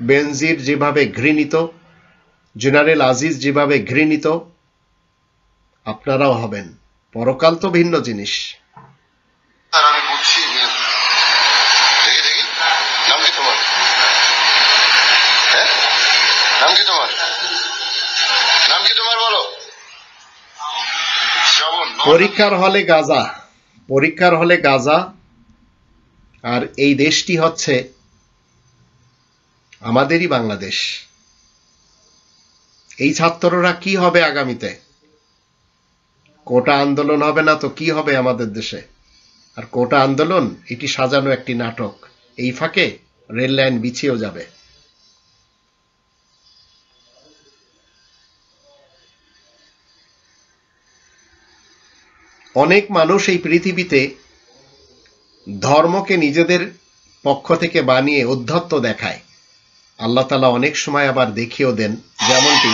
বেনজির যেভাবে ঘৃণিত, জেনারেল আজিজ যেভাবে ঘৃণিত, আপনারাও হবেন। পরকাল তো ভিন্ন জিনিস। আমি বুঝছি। দেখি দেখি, নাম কি তোমার? হ্যাঁ, নাম কি তোমার? নাম কি তোমার বলো? শ্রাবণ। পরীক্ষার হলে গাজা, পরীক্ষার হলে গাজা। আর এই দেশটি হচ্ছে আমাদেরই বাংলাদেশ। এই ছাত্ররা কি হবে আগামীতে? কোটা আন্দোলন হবে না তো কি হবে আমাদের দেশে? আর কোটা আন্দোলন এটি সাজানো একটি নাটক। এই ফাঁকে রেল লাইন বিছিয়েও যাবে। অনেক মানুষ এই পৃথিবীতে ধর্মকে নিজেদের পক্ষ থেকে বানিয়ে উদ্ধত্ত দেখায়। আল্লাহ তাআলা অনেক সময় আবার দেখিয়েও দেন, যেমনটি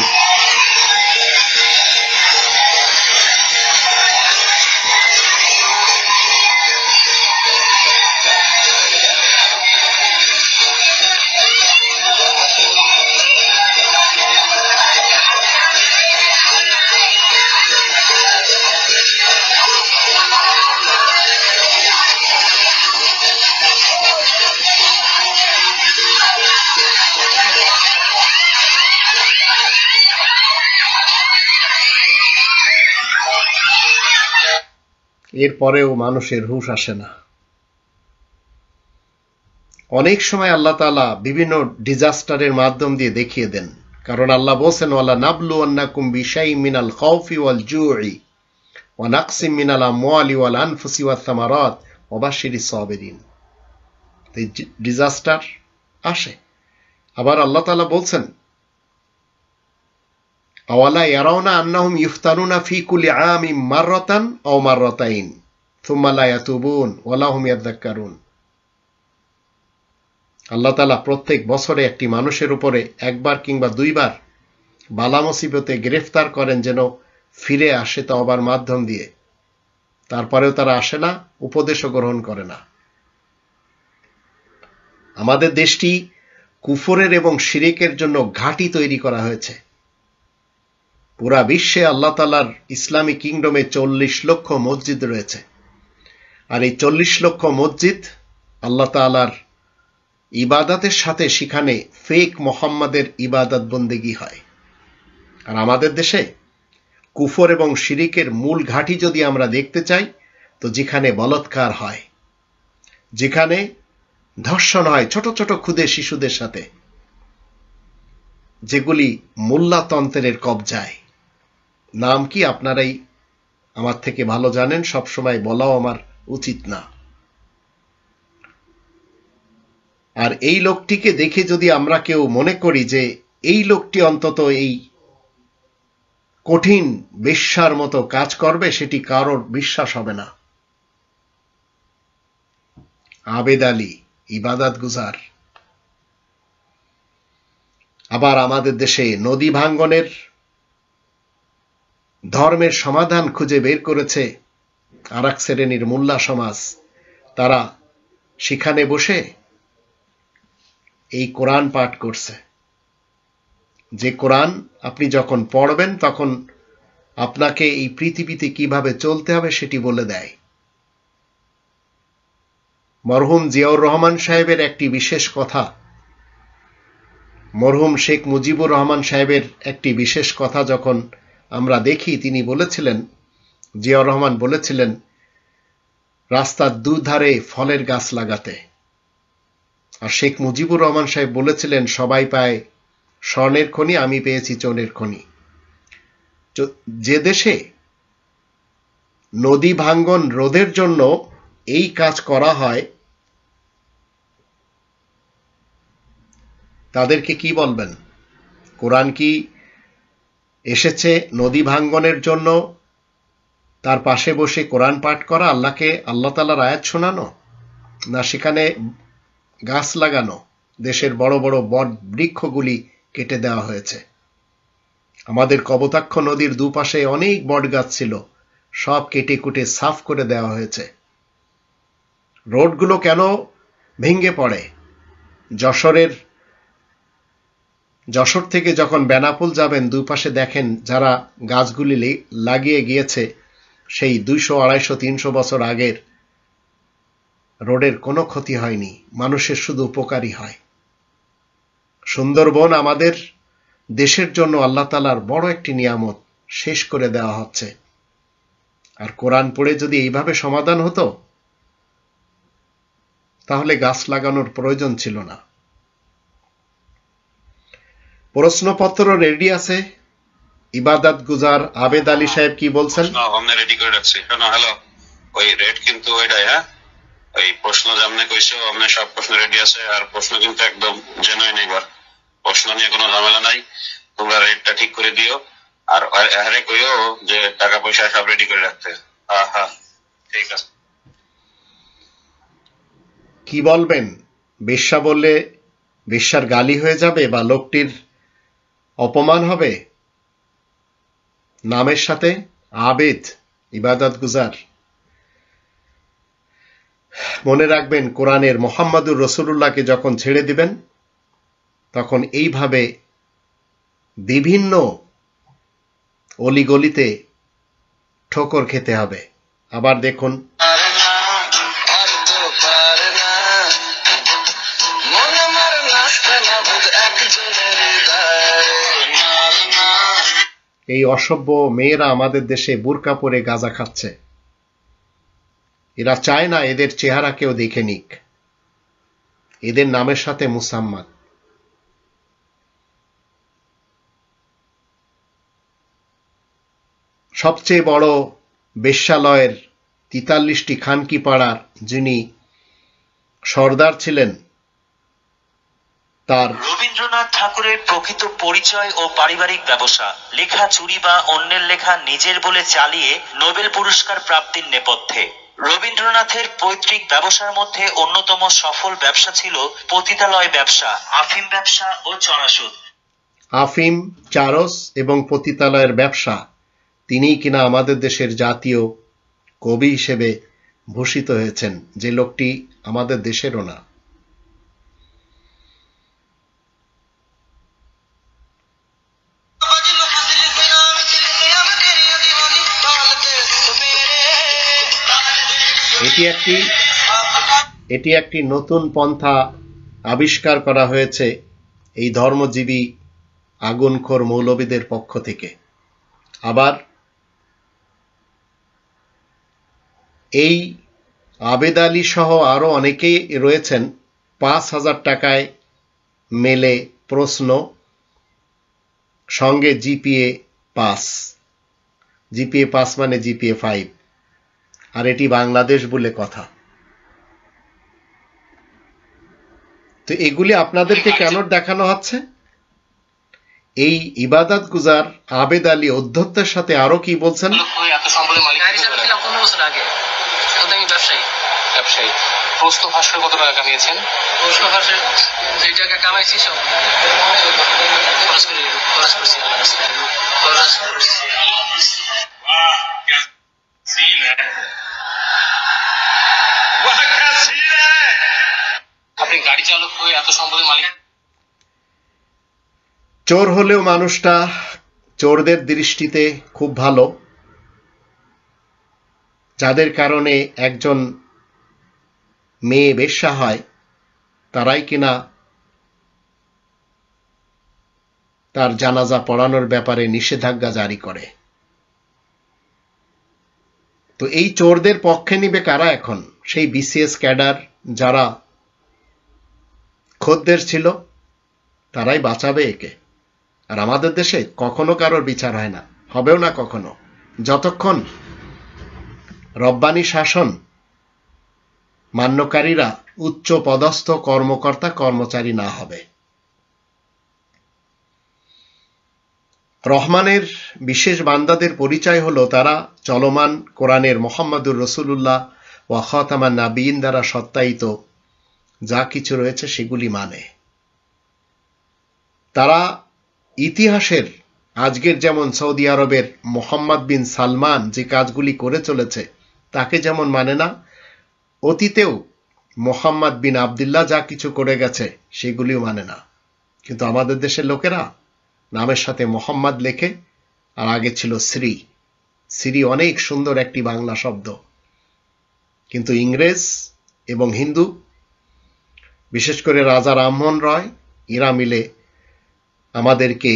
এরপরেও মানুষের হুঁশ আসে না। অনেক সময় আল্লাহ তাআলা বিভিন্ন ডিজাস্টারের মাধ্যম দিয়ে দেখিয়ে দেন। কারণ আল্লাহ বলেন, ওয়ালা নাবলুওয়ান্নাকুম বিশাইইম মিনাল খাউফি ওয়াল জুই ওয়া নাকসিম মিনাল আমওয়ালি ওয়াল আনফুসি ওয়াস সামারাত ওয়া বাশশিরিস সাবিরিন। এই ডিজাস্টার আসে। আবার আল্লাহ তাআলা বলছেন, আওয়ালা ইয়ারাউনা আন্নাহুম ইফতানুনা ফি কুল্লি আমিন মাররাতান আও মাররাতাইন সুম্মা লা ইয়াতুবুন ওয়া লাহুম ইয়াযাক্কারুন। আল্লাহ তাআলা প্রত্যেক বছরে একটি মানুষের উপরে একবার কিংবা দুইবার বালা মুসিবতে গ্রেফতার করেন, যেন ফিরে আসে তওবার মাধ্যম দিয়ে। তারপরেও তারা আসে না, উপদেশও গ্রহণ করে না। আমাদের দেশটি কুফরের এবং শিরিকের জন্য ঘাঁটি তৈরি করা হয়েছে। পুরা বিশ্বে আল্লাহ তাআলার ইসলামী কিংডমে 40 লক্ষ মসজিদ রয়েছে। আর এই 40 লক্ষ মসজিদ আল্লাহ তাআলার ইবাদতের সাথে সেখানে ফেক মোহাম্মদের ইবাদত বন্দেগী হয়। আর আমাদের দেশে কুফর এবং শিরিকের মূল ঘাঁটি যদি আমরা দেখতে চাই, তো যেখানে বলাৎকার হয়, যেখানে ধর্ষণ হয় ছোট ছোট ক্ষুদে শিশুদের সাথে, যেগুলি মোল্লাতন্ত্রের কবজায়। নাম কি আপনারাই আমার থেকে ভালো জানেন, সবসময় বলাও আমার উচিত না। আর এই লোকটিকে দেখে যদি আমরা কেউ মনে করি যে এই লোকটি অন্তত এই কঠিন বেশ্যার মতো কাজ করবে, সেটি কারোর বিশ্বাস হবে না। আবেদ আলী ইবাদত গুজার। আবার আমাদের দেশে নদী ভাঙ্গনের ধর্মের সমাধান খুঁজে বের করেছে আর এক শ্রেণীর মোল্লা সমাজ, তারা সেখানে বসে এই কোরআন পাঠ করছে, যে কোরআন আপনি যখন পড়বেন তখন আপনাকে এই পৃথিবীতে কিভাবে চলতে হবে সেটি বলে দেয়। মরহুম জিয়াউর রহমান সাহেবের একটি বিশেষ কথা, মরহুম শেখ মুজিবুর রহমান সাহেবের একটি বিশেষ কথা যখন আমরা দেখি, তিনি বলেছিলেন, জিয়াউর রহমান বলেছিলেন রাস্তার দুধারে ফলের গাছ লাগাতে, আর শেখ মুজিবুর রহমান সাহেব বলেছিলেন সবাই পায় স্বর্ণের খনি, আমি পেয়েছি চোরের খনি। যে দেশে নদী ভাঙ্গন রোধের জন্য এই কাজ করা হয়, তাদেরকে কি বলবেন? কোরআন কি এসেছে নদী ভাঙ্গনের জন্য তার পাশে বসে কোরআন পাঠ করা, আল্লাহ তাআলার আয়াত শোনানো, না সেখানে গাছ লাগানো? দেশের বড় বড় বট বৃক্ষগুলি কেটে দেওয়া হয়েছে। আমাদের কপোতাক্ষ নদীর দুপাশে অনেক বট গাছ ছিল, সব কেটে কুটে সাফ করে দেওয়া হয়েছে। রোডগুলো কেন ভেঙে পড়ে? যশোর থেকে যখন বেনাপোল যাবেন, দুই পাশে দেখেন যারা গাছগুলি লাগিয়ে গিয়েছে, সেই 200, 250, 300 বছর আগের রোডের কোনো ক্ষতি হয়নি, মানুষের শুধু উপকারী হয়। সুন্দরবন আমাদের দেশের জন্য আল্লাহ তাআলার বড় একটি নিয়ামত, শেষ করে দেওয়া হচ্ছে। আর কোরআন পড়ে যদি এইভাবে সমাধান হতো, তাহলে গাছ লাগানোর প্রয়োজন ছিল না। প্রশ্নপত্র রেডি আছে। ইবাদত গুজার আবেদ আলী সাহেব কি বলছেন? আমরা রেডি করে রাখছি। হ্যালো, ওই রেড কিন্তু ওইটাই, হ্যাঁ, ওই প্রশ্ন যেমন কইছো আমরা সব প্রশ্ন রেডি আছে, আর প্রশ্ন কিন্তু একদম জেনুইন। এবার প্রশ্ন নিয়ে কোনো ঝামেলা নাই, তোমরা রেটটা ঠিক করে দিও, আর আরে কইও যে টাকা পয়সা সব রেডি করে রাখতে। হ্যাঁ হ্যাঁ, ঠিক আছে। কি বলবেন? বেশ্যা বললে বেশ্যার গালি হয়ে যাবে, বা লোকটির অপমান হবে? নামের সাথে আবেদ, ইবাদত গুজার। মনে রাখবেন, কোরআনের মুহাম্মাদুর রাসূলুল্লাহকে যখন ছেড়ে দিবেন, তখন এইভাবে বিভিন্ন অলিগলিতে ঠোকর খেতে হবে। আবার দেখুন, এই অসভ্য মেয়েরা আমাদের দেশে বুরকা পরে গাঁজা খাচ্ছে। এরা চায় না এদের চেহারা কেউ দেখে নিক, এদের নামের সাথে মুসাম্মাদ। সবচেয়ে বড় বেশ্যালয়ের 43টি খানকি পাড়ার যিনি সর্দার ছিলেন, তার রবীন্দ্রনাথ ঠাকুরের প্রকৃত পরিচয় ও পারিবারিক ব্যবসা, লেখা চুরি বা অন্যের লেখা নিজের বলে চালিয়ে নোবেল পুরস্কার প্রাপ্তির নেপথ্যে। রবীন্দ্রনাথের পৈতৃক ব্যবসার মধ্যে অন্যতম সফল ব্যবসা ছিল পতিতালয় ব্যবসা, আফিম ব্যবসা ও চড়াসুদ। আফিম, চারস এবং পতিতালয়ের ব্যবসা। তিনিই কিনা আমাদের দেশের জাতীয় কবি হিসেবে ভূষিত হয়েছেন, যে লোকটি আমাদের দেশেরও না। এটি একটি নতুন পন্থা আবিষ্কার করা হয়েছে এই ধর্মজীবী আগুনখোর মৌলবীদের পক্ষ থেকে। আবার এই আবেদ আলী সহ আরো অনেকেই রয়েছেন। 5,000 টাকায় মেলে প্রশ্ন, সঙ্গে জিপিএ পাস। জিপিএ পাস মানে জিপিএ 5, আর এটি বাংলাদেশ বলে কথা। তো এগুলি আপনাদেরকে কেন দেখানো হচ্ছে? এই ইবাদত গুজার আবেদ আলী অধ্যক্ষের সাথে আরো কি বলছেন? প্রশ্ন ভাষায় কত টাকা কামিয়েছেন? প্রশ্ন ভাষায় যে টাকা কামাইছি সব খরচ করছি। খরচ করছি। আপনি গাড়ি চালক হয়ে এত সম্পদের মালিক। চোর হলেও মানুষটা চোরদের দৃষ্টিতে খুব ভালো, যাদের কারণে একজন মেয়ে বেশ্যা হয় তারাই কিনা তার জানাজা পড়ানোর ব্যাপারে নিষেধাজ্ঞা জারি করে। তো এই চোরদের পক্ষে নিবে কারা এখন? সেই বিসিএস ক্যাডার যারা খদ্দের ছিল তারাই বাঁচাবে একে। আর আমাদের দেশে কখনো কারোর বিচার হয় না, হবেও না কখনো, যতক্ষণ রব্বানি শাসন মান্যকারীরা উচ্চ পদস্থ কর্মকর্তা কর্মচারী না হবে। রহমানের বিশেষ বান্দাদের পরিচয় হলো তারা চলমান কোরআনের মুহাম্মাদুর রাসূলুল্লাহ ওয়া খাতামান নাবিয়িন দ্বারা সত্যায়িত যা কিছু রয়েছে সেগুলি মানে। তারা ইতিহাসের আজকের যেমন সৌদি আরবের মোহাম্মদ বিন সালমান যে কাজগুলি করে চলেছে তাকে যেমন মানে না, অতীতেও মোহাম্মদ বিন আবদুল্লাহ যা কিছু করে গেছে সেগুলিও মানে না। কিন্তু আমাদের দেশের লোকেরা নামের সাথে মোহাম্মদ লেখে, আর আগে ছিল শ্রী। শ্রী অনেক সুন্দর একটি বাংলা শব্দ, কিন্তু ইংরেজ এবং হিন্দু, বিশেষ করে রাজা রামমোহন রয়, এরা মিলে আমাদেরকে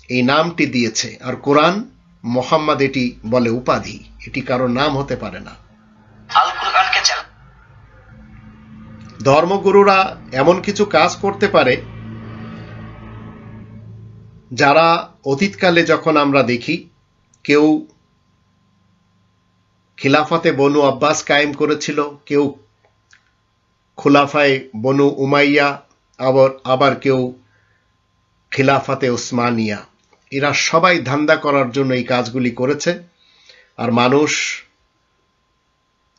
এই নামটি দিয়েছে। আর কোরআন মোহাম্মদ এটি বলে উপাধি, এটি কারোর নাম হতে পারে না। ধর্মগুরুরা এমন কিছু কাজ করতে পারে যারা অতীতকালে যখন আমরা দেখি কেউ খিলাফতে বনু আব্বাস কায়েম করেছিল, কেউ খুলাফায়ে বনু উমাইয়া, আবার কেউ খিলাফতে উসমানিয়া, এরা সবাই ধান্দা করার জন্য এই কাজগুলি করেছে। আর মানুষ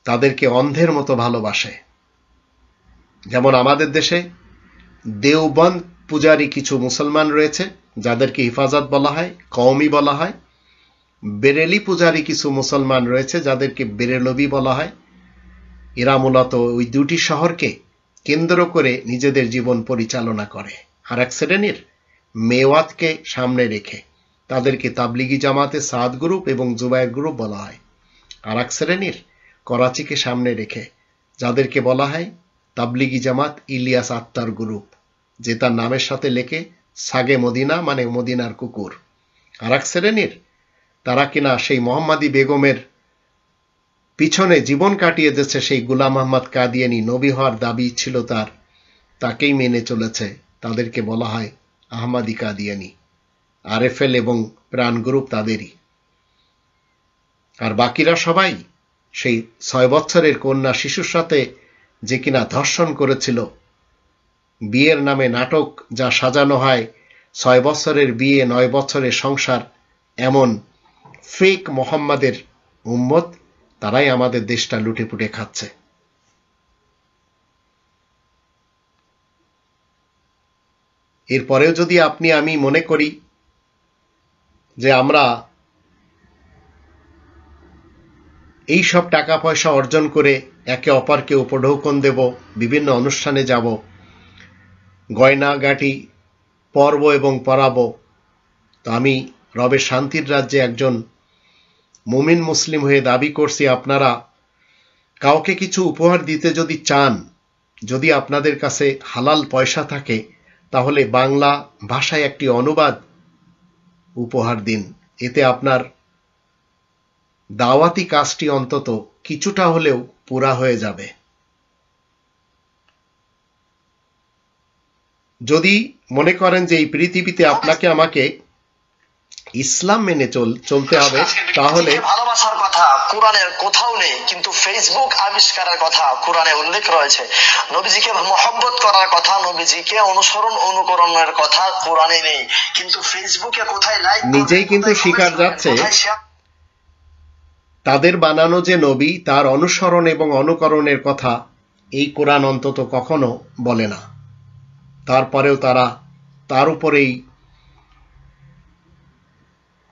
তাদেরকে অন্ধের মতো ভালোবাসে। যেমন আমাদের দেশে দেওবন্দ পূজারী কিছু মুসলমান রয়েছে যাদেরকে হিফাজত বলা হয়, কওমি বলা হয়। বেরেলি পূজারী কিছু মুসলমান রয়েছে যাদেরকে বেরেলবি বলা হয়। এরা মূলত ওই দুটি শহরকে কেন্দ্র করে নিজেদের জীবন পরিচালনা করে। আর এক শ্রেণীর মেওয়াতকে সামনে রেখে তাদেরকে তাবলিগি জামাতে সাদ গ্রুপ এবং জুবায়ের গ্রুপ বলা হয়। আর এক শ্রেণীর করাচিকে সামনে রেখে যাদেরকে বলা হয় তাবলিগি জামাত ইলিয়াস আত্মার গ্রুপ, যে তার নামের সাথে লেখে সাগে মদিনা, মানে মদিনার কুকুর। আর এক শ্রেণীর তারা কিনা সেই মোহাম্মদী বেগমের পিছনে জীবন কাটিয়ে যাচ্ছে, সেই গুলাম আহমদ কাদিয়ানি, নবী হওয়ার দাবি ছিল তার, তাকেই মেনে চলেছে, তাদেরকে বলা হয় আহমদী কাদিয়ানি। আরএফএল এবং প্রাণ গ্রুপ তাদেরই। আর বাকিরা সবাই সেই 6 বছরের কন্যা শিশুর সাথে যে কিনা ধর্ষণ করেছিল, বিয়ের নামে নাটক যা সাজানো হয়, 6 বছরের বিয়ে 9 বছরের সংসার, এমন ফেক মোহাম্মদের উম্মত, তারাই আমাদের দেশটা লুটেপুটে খাচ্ছে। এরপরেও যদি আপনি আমি মনে করি যে আমরা এই সব টাকা পয়সা অর্জন করে একে অপরকে উপঢৌকন দেব, বিভিন্ন অনুষ্ঠানে যাব, গয়নাগাটি পরব এবং পরাবো, তো আমি রবের শান্তির রাজ্যে একজন মুমিন মুসলিম হয়ে দাবি করছি, আপনারা কাউকে কিছু উপহার দিতে যদি চান, যদি আপনাদের কাছে হালাল পয়সা থাকে, তাহলে বাংলা ভাষায় একটি অনুবাদ উপহার দিন। এতে আপনার দাওয়াতি কাজটি অন্তত কিছুটা হলেও পুরা হয়ে যাবে। যদি মনে করেন যে এই পৃথিবীতে আপনাকে আমাকে ইসলাম মেনে চলতে হবে, তাহলে ভালোবাসার কথা কোরআনের কোথাও নেই, কিন্তু ফেসবুক আবিষ্কারের কথা কোরআনে উল্লেখ রয়েছে। নবীজিকে মহব্বত করার কথা, নবীজিকে অনুকরণের কথা কোরআনে নেই, কিন্তু ফেসবুকে কোথায় লাইক, নিজেই কিন্তু স্বীকার যাচ্ছে তাদের বানানো যে নবী, তার অনুসরণ এবং অনুকরণের কথা এই কোরআন অন্তত কখনো বলে না। তারপরেও তারা তার উপরেই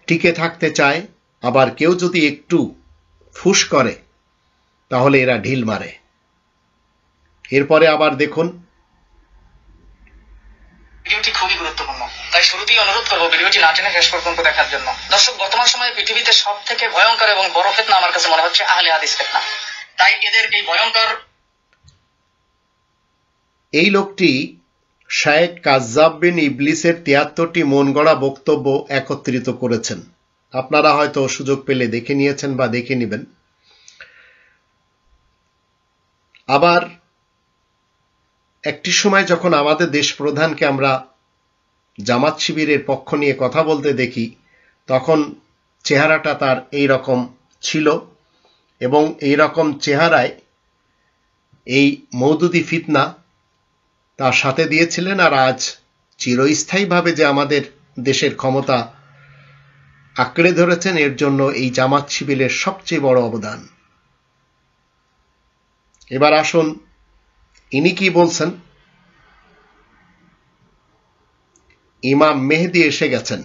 টিকে থাকতে চায়। আবার কেউ যদি একটু ফুস করে তাহলে এরা ঢিল মারে। এরপরে আবার দেখুন, ভিডিওটি খুবই গুরুত্বপূর্ণ, তাই শুরুতেই অনুরোধ করবো ভিডিওটি না টেনে শেষ পর্যন্ত দেখার জন্য। দর্শক, বর্তমান সময়ে পৃথিবীতে সব থেকে ভয়ঙ্কর এবং বড় ফিতনা আমার কাছে মনে হচ্ছে আহলে হাদিস ফিতনা। তাই এদের এই ভয়ঙ্কর এই লোকটি শায়েখ কাজ্জাব বিন ইবলিসের ৭৩টি মন গড়া বক্তব্য একত্রিত করেছেন। আপনারা হয়তো সুযোগ পেলে দেখে নিয়েছেন বা দেখে নেবেন। আবার একটি সময় যখন আমাদের দেশ প্রধানকে আমরা জামাত শিবিরের পক্ষ নিয়ে কথা বলতে দেখি, তখন চেহারাটা তার এই রকম ছিল এবং এই রকম চেহারায় এই মওদুদি ফিতনা তার সাথে দিয়েছিলেন। আর আজ চিরস্থায়ীভাবে যে আমাদের দেশের ক্ষমতা আঁকড়ে ধরেছেন, এর জন্য এই জামাত শিবিরের সবচেয়ে বড় অবদান। এবার আসুন, ইনি কি বলছেন। ইমাম মেহেদী এসে গেছেন,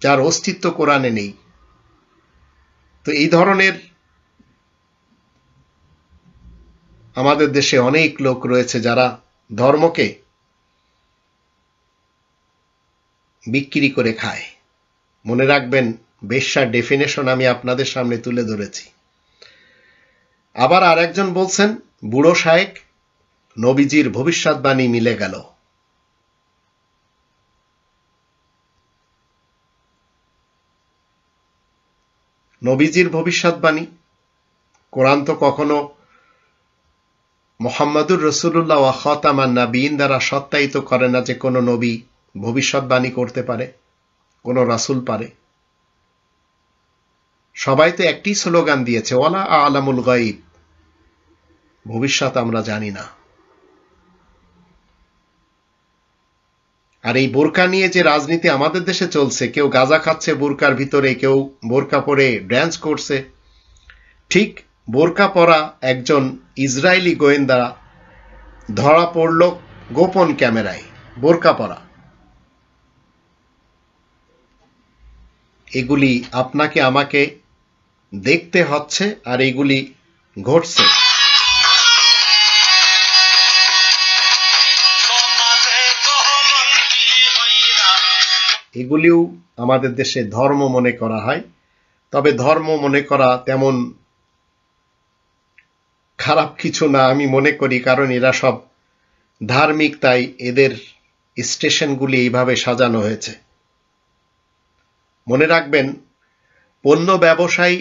যার অস্তিত্ব কোরআনে নেই। তো এই ধরনের আমাদের দেশে অনেক লোক রয়েছে যারা ধর্মকে বিক্রি করে খায়। মনে রাখবেন, বেশ্যার ডেফিনেশন আমি আপনাদের সামনে তুলে ধরেছি। আবার আর একজন বলছেন, বুড়ো শায়েক, নবীজির ভবিষ্যৎবাণী মিলে গেল। নবীজির ভবিষ্যৎবাণী, কোরআন তো কখনো মুহাম্মাদুর রাসূলুল্লাহ ওয়া খাতামান নাবিয়িন দ্বারা সত্যায়িত করে না যে কোনো নবী ভবিষ্যৎবাণী করতে পারে, কোনো রাসূল পারে। সবাই তো একটি স্লোগান দিয়েছে, ওয়ালা আ'লামুল গায়ব, ভবিষ্যৎ আমরা জানি না। আর এই বোরকা নিয়ে যে রাজনীতি আমাদের দেশে চলছে, কেউ গাঁজা খাচ্ছে বোরকার ভিতরে, কেউ বোরকা পরে ড্যান্স করছে। ঠিক বোরকা পরা একজন ইসরায়েলি গোয়েন্দা ধরা পড়ল গোপন ক্যামেরায়, বোরকা পরা। এগুলি আপনাকে আমাকে দেখতে হচ্ছে, আর এগুলি ঘটছে। এগুলিও আমাদের দেশে ধর্ম মনে করা হয়। তবে ধর্ম মনে করা তেমন খারাপ কিছু না আমি মনে করি, কারণ এরা সব ধার্মিক, তাই এদের স্টেশনগুলি এইভাবে সাজানো হয়েছে। মনে রাখবেন, পণ্য ব্যবসায়ী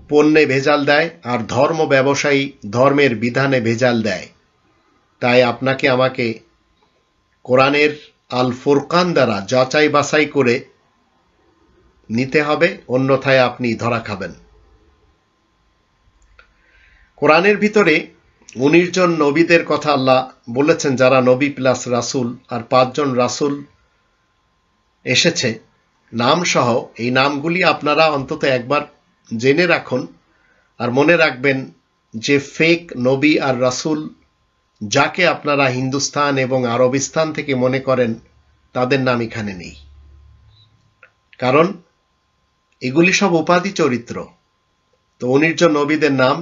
পণ্যে ভেজাল দেয়, আর ধর্ম ব্যবসায়ী ধর্মের বিধানে ভেজাল দেয়। তাই আপনাকে আমাকে কোরআনের আল ফুরকান দ্বারা যাচাই বাছাই করে নিতে হবে, অন্যথায় আপনি ধরা খাবেন। কোরআনের ভিতরে 19 জন নবীদের কথা আল্লাহ বলেছেন, যারা নবী প্লাস রাসূল, আর 5 জন রাসূল এসেছে নাম সহ। এই নামগুলি আপনারা অন্তত একবার জেনে রাখুন। আর মনে রাখবেন যে ফেক নবী আর রাসূল যাকে আপনারা হিন্দুস্তান এবং আরবিস্তান থেকে মনে করেন, তাদের নাম এখানে নেই। কারণ এগুলি সব উপাধি চরিত্র। তো 19 জন নবীদের নাম: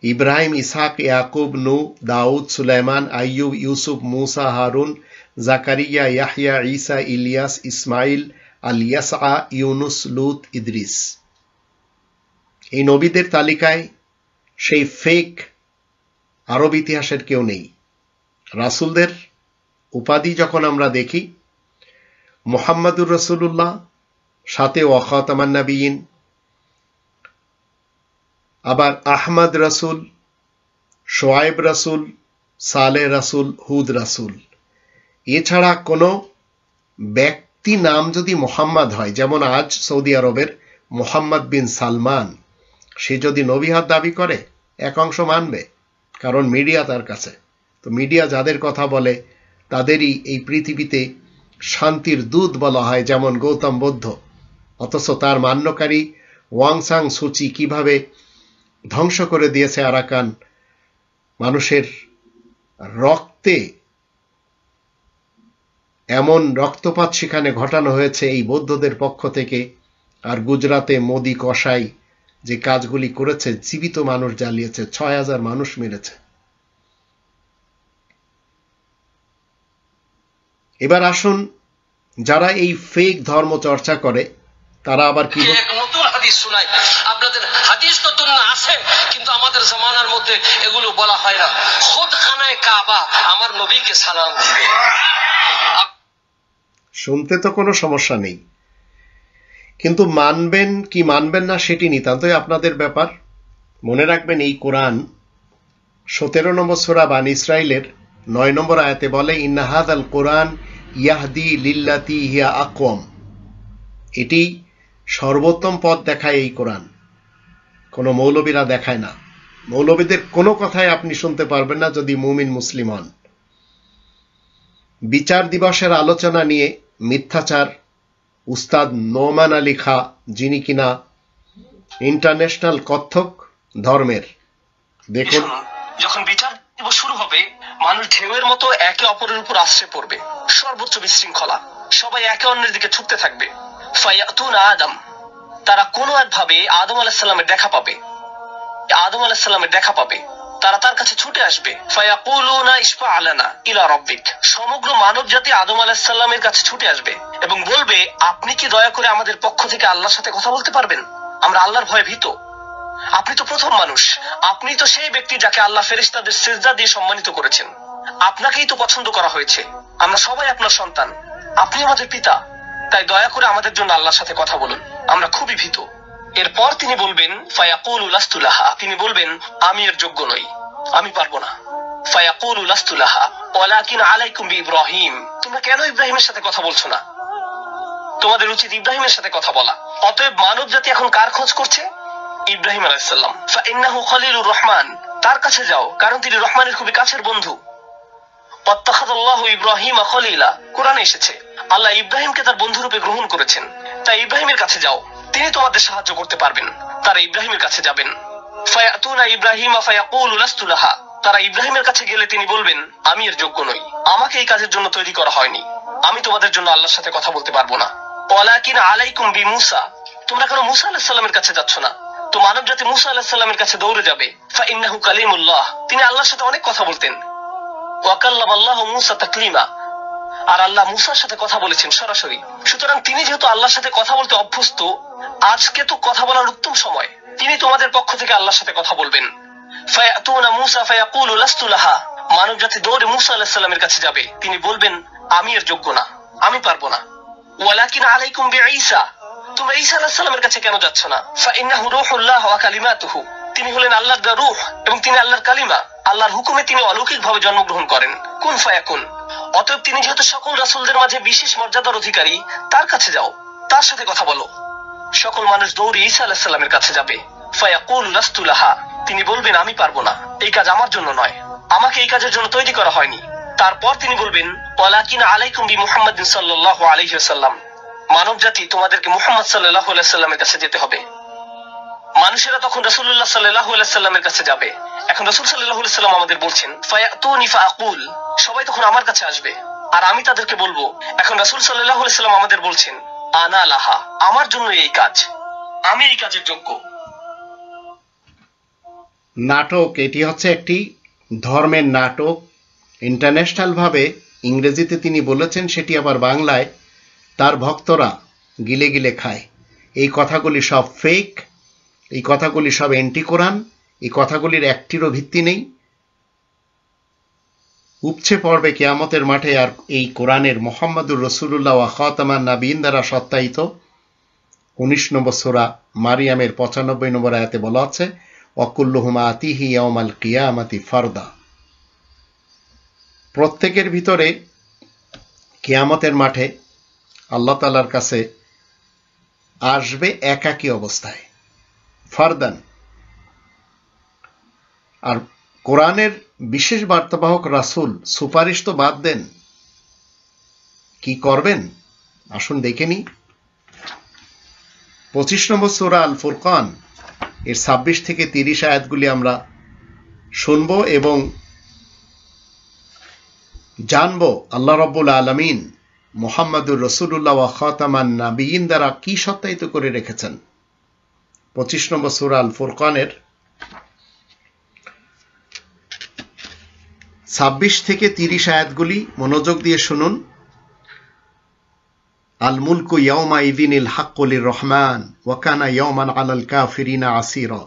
ইব্রাহিম, ইসহাক, ইয়াকুব, নূহ, দাউদ, সুলাইমান, আইয়ুব, ইউসুফ, মুসা, হারুন, জাকারিয়া, ইয়াহইয়া, ঈসা, ইলিয়াস, ইসমাইল, আল-ইয়াসআ, ইউনুস, লূত, ইদ্রিস। এই নবীদের তালিকায় সেই ফেক আরব ইতিহাসের কেউ নেই। রাসূলদের উপাধি যখন আমরা দেখি, মুহাম্মাদুর রাসূলুল্লাহ, সাথে ওয়া খাতামান নাবিয়িন, আবার আহমদ রাসূল, শোয়েব রাসূল, সালেহ রাসূল, হুদ রাসূল। এছাড়া কোনো ব্যক্তি নাম যদি মোহাম্মদ হয়, যেমন আজ সৌদি আরবের মোহাম্মদ বিন সালমান, সে যদি নবী হওয়ার দাবি করে, এক অংশ মানবে, কারণ মিডিয়া তার কাছে। তো মিডিয়া যাদের কথা বলে তাদেরই এই পৃথিবীতে শান্তির দূত বলা হয়, যেমন গৌতম বুদ্ধ। অথচ তার মান্যকারী ওয়াং সাং সুচি কিভাবে ধ্বংস করে দিয়েছে আরাকান, মানুষের রক্তে এমন রক্তপাত সেখানে ঘটানো হয়েছে এই বৌদ্ধদের পক্ষ থেকে। আর গুজরাতে মোদি কসাই যে কাজগুলি করেছে, জীবিত মানুষ জ্বালিয়েছে, 6000 মানুষ মেরেছে। এবার আসুন, যারা এই ফেক ধর্ম চর্চা করে তারা আবার কি নতুন হাদিস শোনায়। আপনাদের হাদিস নতুন না আছে, কিন্তু আমাদের জামানার মধ্যে এগুলো বলা হয় না। খুদ খানায় কাবা আমার নবীকে সালাম দিবে। শুনতে তো কোনো সমস্যা নেই, কিন্তু মানবেন কি মানবেন না সেটি নিতান্তই আপনাদের ব্যাপার। মনে রাখবেন, এই কোরআন 17 নম্বর সূরা বানী ইসরাইলের 9 নম্বর আয়াতে বলে, ইন্না হাযাল কোরআন ইয়াহদি লিল্লাতি হিয়া আকওয়াম। এটি সর্বোত্তম পথ দেখায় এই কোরআন, কোনো মৌলবীরা দেখায় না। মৌলবীদের কোনো কথাই আপনি শুনতে পারবেন না যদি মুমিন মুসলিম হন। বিচার দিবসের আলোচনা নিয়ে মিথ্যাচার উস্তাদ নোমান আলী খা, যিনি কিনা ইন্টারন্যাশনাল কত্থক ধর্মের, দেখুন, যখন বিচার দিবস শুরু হবে, মানুষ ঢেউয়ের মতো একে অপরের উপর আশ্রয় পড়বে, সর্বোচ্চ বিশৃঙ্খলা, সবাই একে অন্যের দিকে ছুটতে থাকবে। ফায়াতুনা আদম, তারা কোনো একভাবে আদম আলাইহিস সালামের দেখা পাবে। আদম আলাইহিস সালামের দেখা পাবে, তারা তার কাছে ছুটে আসবে। ফায়াকুলুনা ইশফা আলানা ইলা রাব্বিক, সমগ্র মানব জাতি আদম আলাইহিস সালামের কাছে ছুটে আসবে এবং বলবে, আপনি কি দয়া করে আমাদের পক্ষ থেকে আল্লাহর সাথে কথা বলতে পারবেন? আমরা আল্লাহর ভয়ে ভীত। আপনি তো প্রথম মানুষ, আপনি তো সেই ব্যক্তি যাকে আল্লাহ ফেরেশতাদের সিজদা দিয়ে সম্মানিত করেছেন। আপনাকেই তো পছন্দ করা হয়েছে। আমরা সবাই আপনার সন্তান, আপনি আমাদের পিতা, তাই দয়া করে আমাদের জন্য আল্লাহর সাথে কথা বলুন, আমরা খুবই ভীত। এরপর তিনি বলবেন, ফায়াকুলু লাস্তু লাহা, তিনি বলবেন, আমি এর যোগ্য নই, আমি পারবো না। ফায়াকুলু লাস্তু লাহা ওয়ালাকিন আলাইকুম বিইব্রাহিম, তোমরা কেন ইব্রাহিমের সাথে কথা বলছো না? তোমাদের উচিত ইব্রাহিমের সাথে কথা বলা। অতএব মানব জাতি এখন কার খোঁজ করছে? ইব্রাহিম আলাইহিস সালাম। ফাইন্নাহু খলিলুর রহমান, তার কাছে যাও, কারণ তিনি রহমানের খুবই কাছের বন্ধু। ওয়াত্তাখাযাল্লাহু ইব্রাহিমা খলিলা, কোরআনে এসেছে আল্লাহ ইব্রাহিমকে তার বন্ধু রূপে গ্রহণ করেছেন। তাই ইব্রাহিমের কাছে যাও, তিনি তোমাদের সাহায্য করতে পারবেন। তারা ইব্রাহিমের কাছে যাবেন। ফায়াতুনা ইব্রাহিমা ফায়াকুলু লাস্তু লাহা, তারা ইব্রাহিমের কাছে গেলে তিনি বলবেন, আমি এর যোগ্য নই, আমাকে এই কাজের জন্য তৈরি করা হয়নি, আমি তোমাদের জন্য আল্লাহর সাথে কথা বলতে পারবো না। ওয়ালাকিন আলাইকুম বিমূসা, তোমরা কেন মূসা আলাইহিস সালামের কাছে যাচ্ছ না? তো মানব জাতি মূসা আলাইহিস সালামের কাছে দৌড়ে যাবে। ফাইন্নাহু কালিমুল্লাহ, তিনি আল্লাহর সাথে অনেক কথা বলতেন। ওয়া কাল্লামাল্লাহু মূসা তাকলিমা, আর আল্লাহ মূসার সাথে কথা বলেছেন সরাসরি। সুতরাং তিনি যেহেতু আল্লাহর সাথে কথা বলতে অভ্যস্ত, আজকে তো কথা বলার উত্তম সময়। তিনি তোমাদের পক্ষ থেকে আল্লাহর সাথে কথা বলবেন। ফায়াতুনা মূসা ফায়াকুলু লাস্তু লাহা, মানব জাতি দৌড়ে মূসা আলাইহিস সালামের কাছে যাবে, তিনি বলবেন, আমি এর যোগ্য না, আমি পারবো না। ওয়ালাকিন আলাইকুম বিঈসা, তোমরা ঈসা আলাইহিস সালামের কাছে কেন যাচ্ছ না? ফাইন্নাহু রূহুল্লাহ ওয়া কালিমাতুহু, তিনি হলেন আল্লাহর রূহ এবং তিনি আল্লাহর কালিমা, আল্লাহর হুকুমে তিনি অলৌকিকভাবে জন্মগ্রহণ করেন। কুন ফায়াকুন, অতএব তিনি যেহেতু সকল রাসূলদের মাঝে বিশেষ মর্যাদার অধিকারী, তার কাছে যাও, তার সাথে কথা বলো। সকল মানুষ দৌড়ে ঈসা আলাইহিস সালামের কাছে যাবে। ফায়াকুলু লাস্তু লাহা, তিনি বলবেন, আমি পারবো না, এই কাজ আমার জন্য নয়, আমাকে এই কাজের জন্য তৈরি করা হয়নি। তারপর তিনি বলবেন, ওয়ালাকিন আলাইকুম বিমুহাম্মাদিন সাল্লাল্লাহু আলাইহি ওয়াসাল্লাম, মানব জাতি তোমাদেরকে মুহাম্মদ সাল্লাল্লাহু আলাইহি ওয়াসাল্লামের কাছে যেতে হবে। মানুষেরা তখন রাসূলুল্লাহ সাল্লাল্লাহু আলাইহি ওয়াসাল্লামের কাছে যাবে। এখন রাসূল সাল্লাল্লাহু আলাইহি ওয়াসাল্লাম আমাদের বলছেন, ফায়াতুনি ফাআকুল, সবাই তখন আমার কাছে আসবে আর আমি তাদেরকে বলবো। এখন রাসূল সাল্লাল্লাহু আলাইহি ওয়াসাল্লাম আমাদের বলছেন, আনা লাহা, আমার জন্য এই কাজ, আমি এই কাজের যোগ্য। নাটক, এটি হচ্ছে একটি ধর্মের নাটক। ইন্টারন্যাশনাল ভাবে ইংরেজিতে তিনি বলেছেন, সেটি আবার বাংলায় তার ভক্তরা গিলে গিলে খায়। এই কথাগুলি সব ফেক, এই কথাগুলি সব এন্টি কোরআন, এই কথাগুলির একটিরও ভিত্তি নেই। উপচে পড়বে কিয়ামতের মাঠে আর এই কোরআনের মুহাম্মাদুর রাসূলুল্লাহ ওয়া খাতামান নাবিয়িন দ্বারা সত্যায়িত 19 নম্বর সূরা মারিয়ামের 95 নম্বর আয়াতে বলা আছে, ওয়াকুল্লুহুম আতিহি ইয়াউমাল কিয়ামাতি ফারদা, প্রত্যেকের ভিতরে কিয়ামতের মাঠে আল্লাহ তাআলার কাছে আসবে একাকী অবস্থায়, ফারদান। আর কোরআনের বিশেষ বার্তাবাহক রাসূল সুপারিশ তো বাদ দেন, কি করবেন আসুন দেখে নি। 25 নম্বর সূরা আল ফুরকান এর 26 থেকে 30 আয়াতগুলি আমরা শুনব এবং জানব আল্লাহ রাব্বুল আলামিন মুহাম্মাদুর রাসূলুল্লাহ ওয়া খাতামান নাবিয়িন দ্বারা কি সত্যায়িত করে রেখেছেন। 25 নম্বর সূরা আল ফুরকানের 26 থেকে 30 আয়াতগুলি মনোযোগ দিয়ে শুনুন আল মুলকু ইয়াউমা ইযিনিল হাক্কু লির-রহমান ওয়া কানা ইয়াওমান আলাল কাফিরিনা আসীরা।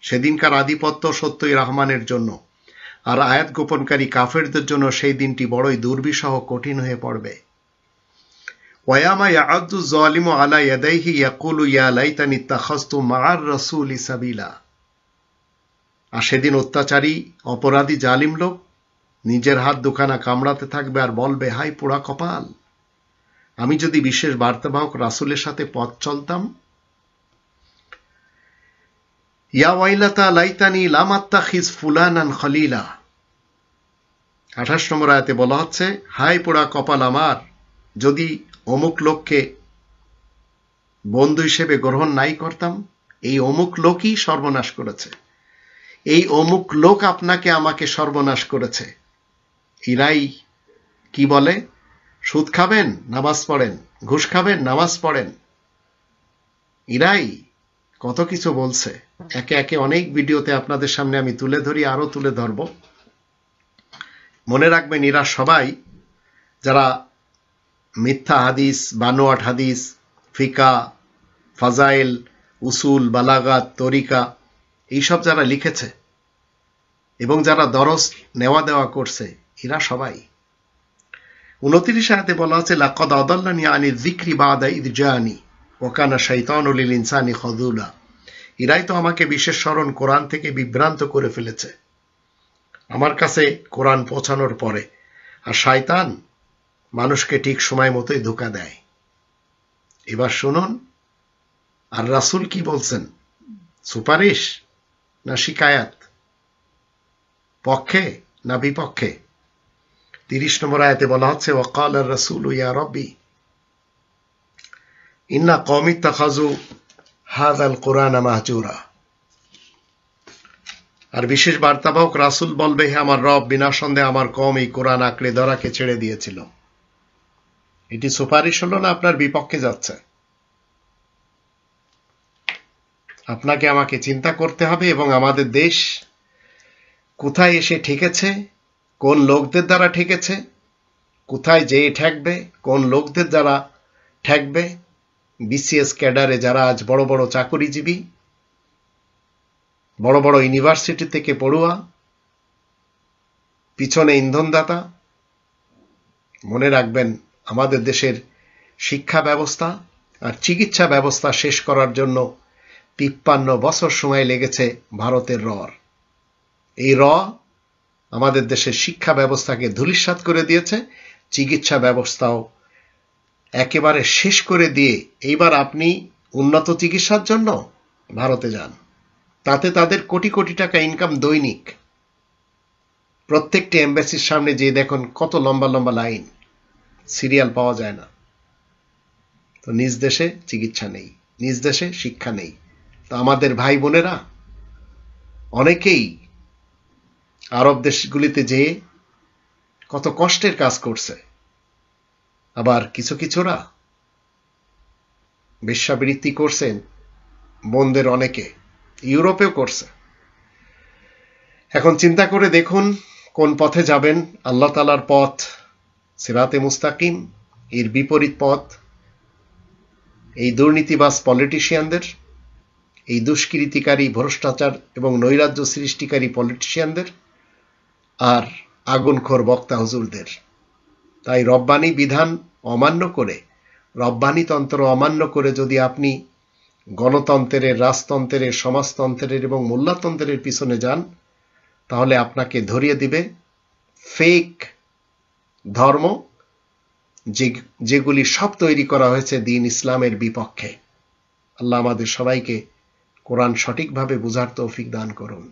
সেদিনকার আধিপত্য সত্যই রহমানের জন্য, আর আয়াত গোপনকারী কাফেরদের জন্য সেই দিনটি বড়ই দুর্বিষহ কঠিন হয়ে পড়বে। ওয়ায়ামা ইয়া'আদ্দু যালিমু আলা ইয়াদাইহি ইয়াকুলু ইয়া লাইতানি ইত্তাখাযতু মা'আর রাসূলি সাবিলা। আর সেদিন অত্যাচারী অপরাধী জালিম লোক নিজের হাত দুখানা কামড়াতে থাকবে আর বলবে, হাই পোড়া কপাল, আমি যদি বিশেষ বার্তাবাহক রাসূলের সাথে পথ চলতাম। ইয়া ওয়াইলাতা লাইতানি লাম আত্তাখিজ ফুলানান খলিলা। 28 নম্বর আয়াতে বলা হচ্ছে, হাই পোড়া কপাল আমার, যদি অমুক লোককে বন্ধু হিসেবে গ্রহণ নাই করতাম। এই অমুক লোকই সর্বনাশ করেছে, এই অমুক লোক আপনাকে আমাকে সর্বনাশ করেছে। ইরাই কি বলে? সুদ খাবেন, নামাজ পড়েন, ঘুষ খাবেন, নামাজ পড়েন। ইরাই কত কিছু বলছে, একে একে অনেক ভিডিওতে আপনাদের সামনে আমি তুলে ধরি, আরো তুলে ধরব। মনে রাখবেন, এরা সবাই যারা মিথ্যা হাদিস, বানোয়াট হাদিস, ফিকা, ফাজাইল, উসুল, বালাগাত, তরিকা এইসব যারা লিখেছে এবং যারা দরস নেওয়া দেওয়া করছে, এরা সবাই। 29 আয়াতে বলা আছে, লাকাদ আদাল্লানি আনি যিকরি বাদা ইয জানি ওয়া কানা শাইতানু লিল ইনসানি খাযুলা। এরাই তো আমাকে বিশেষ স্মরণ কোরআন থেকে বিভ্রান্ত করে ফেলেছে আমার কাছে কোরআন পৌঁছানোর পরে, আর শয়তান মানুষকে ঠিক সময় মতোই ধোঁকা দেয়। এবার শুনুন, আর রাসূল কি বলছেন? সুপারিশ না শিকায়াত? পক্ষে না বিপক্ষে? 30 নম্বর আয়াতে বলা হচ্ছে, ওয়াকাল আর রাসূলু ইয়া রাব্বি ইন্না কওমি ইত্তাখাযু হাযাল কুরআনা মাহজুরা। আর বিশেষ বার্তাবাহক রাসূল বলবে, হে আমার রব, বিনা সন্দেহে আমার কওম এই কোরআন আঁকড়ে ধরাকে ছেড়ে দিয়েছিল। এটি সুপারিশ হলো না আপনার বিপক্ষে যাচ্ছে? আপনাকে আমাকে চিন্তা করতে হবে এবং আমাদের দেশ কোথায় এসে ঠেকেছে, কোন লোকদের দ্বারা ঠেকেছে, কোথায় যেয়ে ঠেকবে, কোন লোকদের দ্বারা ঠেকবে। বিসিএস ক্যাডারে যারা আজ বড় বড় চাকরিজীবী, বড় বড় ইউনিভার্সিটি থেকে পড়ুয়া, পিছনে ইন্ধনদাতা। মনে রাখবেন, আমাদের দেশের শিক্ষা ব্যবস্থা আর চিকিৎসা ব্যবস্থা শেষ করার জন্য 53 বছর সময় লেগেছে ভারতের রর। এই র আমাদের দেশের শিক্ষা ব্যবস্থাকে ধূলিসাৎ করে দিয়েছে, চিকিৎসা ব্যবস্থাও একেবারে শেষ করে দিয়ে এইবার আপনি উন্নত চিকিৎসার জন্য ভারতে যান, তাতে তাদের কোটি কোটি টাকা ইনকাম দৈনিক। প্রত্যেকটি এমবাসির সামনে যে দেখুন কত লম্বা লম্বা লাইন, সিরিয়াল পাওয়া যায় না। তো নিজ দেশে চিকিৎসা নেই, নিজ দেশে শিক্ষা নেই। তো আমাদের ভাই বোনেরা অনেকেই আরব দেশগুলিতে যেয়ে কত কষ্টের কাজ করছে, আবার কিছু কিছুরা বেশ্যাবৃত্তি করছেন, বোনদের অনেকে ইউরোপেও করছে। এখন চিন্তা করে দেখুন কোন পথে যাবেন। আল্লাহ তাআলার পথ সিরাতে মুস্তাকিম, এর বিপরীত পথ এই দুর্নীতিবাজ পলিটিশিয়ানদের, এই দুষ্কৃতিকারী, ভ্রষ্টাচার এবং নৈরাজ্য সৃষ্টিকারী পলিটিশিয়ানদের আর আগুনখোর বক্তা হুজুরদের। তাই রব্বানি বিধান অমান্য করে, রব্বানি তন্ত্র অমান্য করে যদি আপনি গণতন্ত্রের, রাজতন্ত্রের, সমাজতন্ত্রের এবং মোল্লাতন্ত্রের পিছনে যান, তাহলে আপনাকে ধরিয়ে দিবে ফেক ধর্ম, যেগুলি সব তৈরি করা হয়েছে দ্বীন ইসলামের বিপক্ষে। আল্লাহ আমাদের সবাইকে কোরআন সঠিকভাবে বুঝার তৌফিক দান করুন।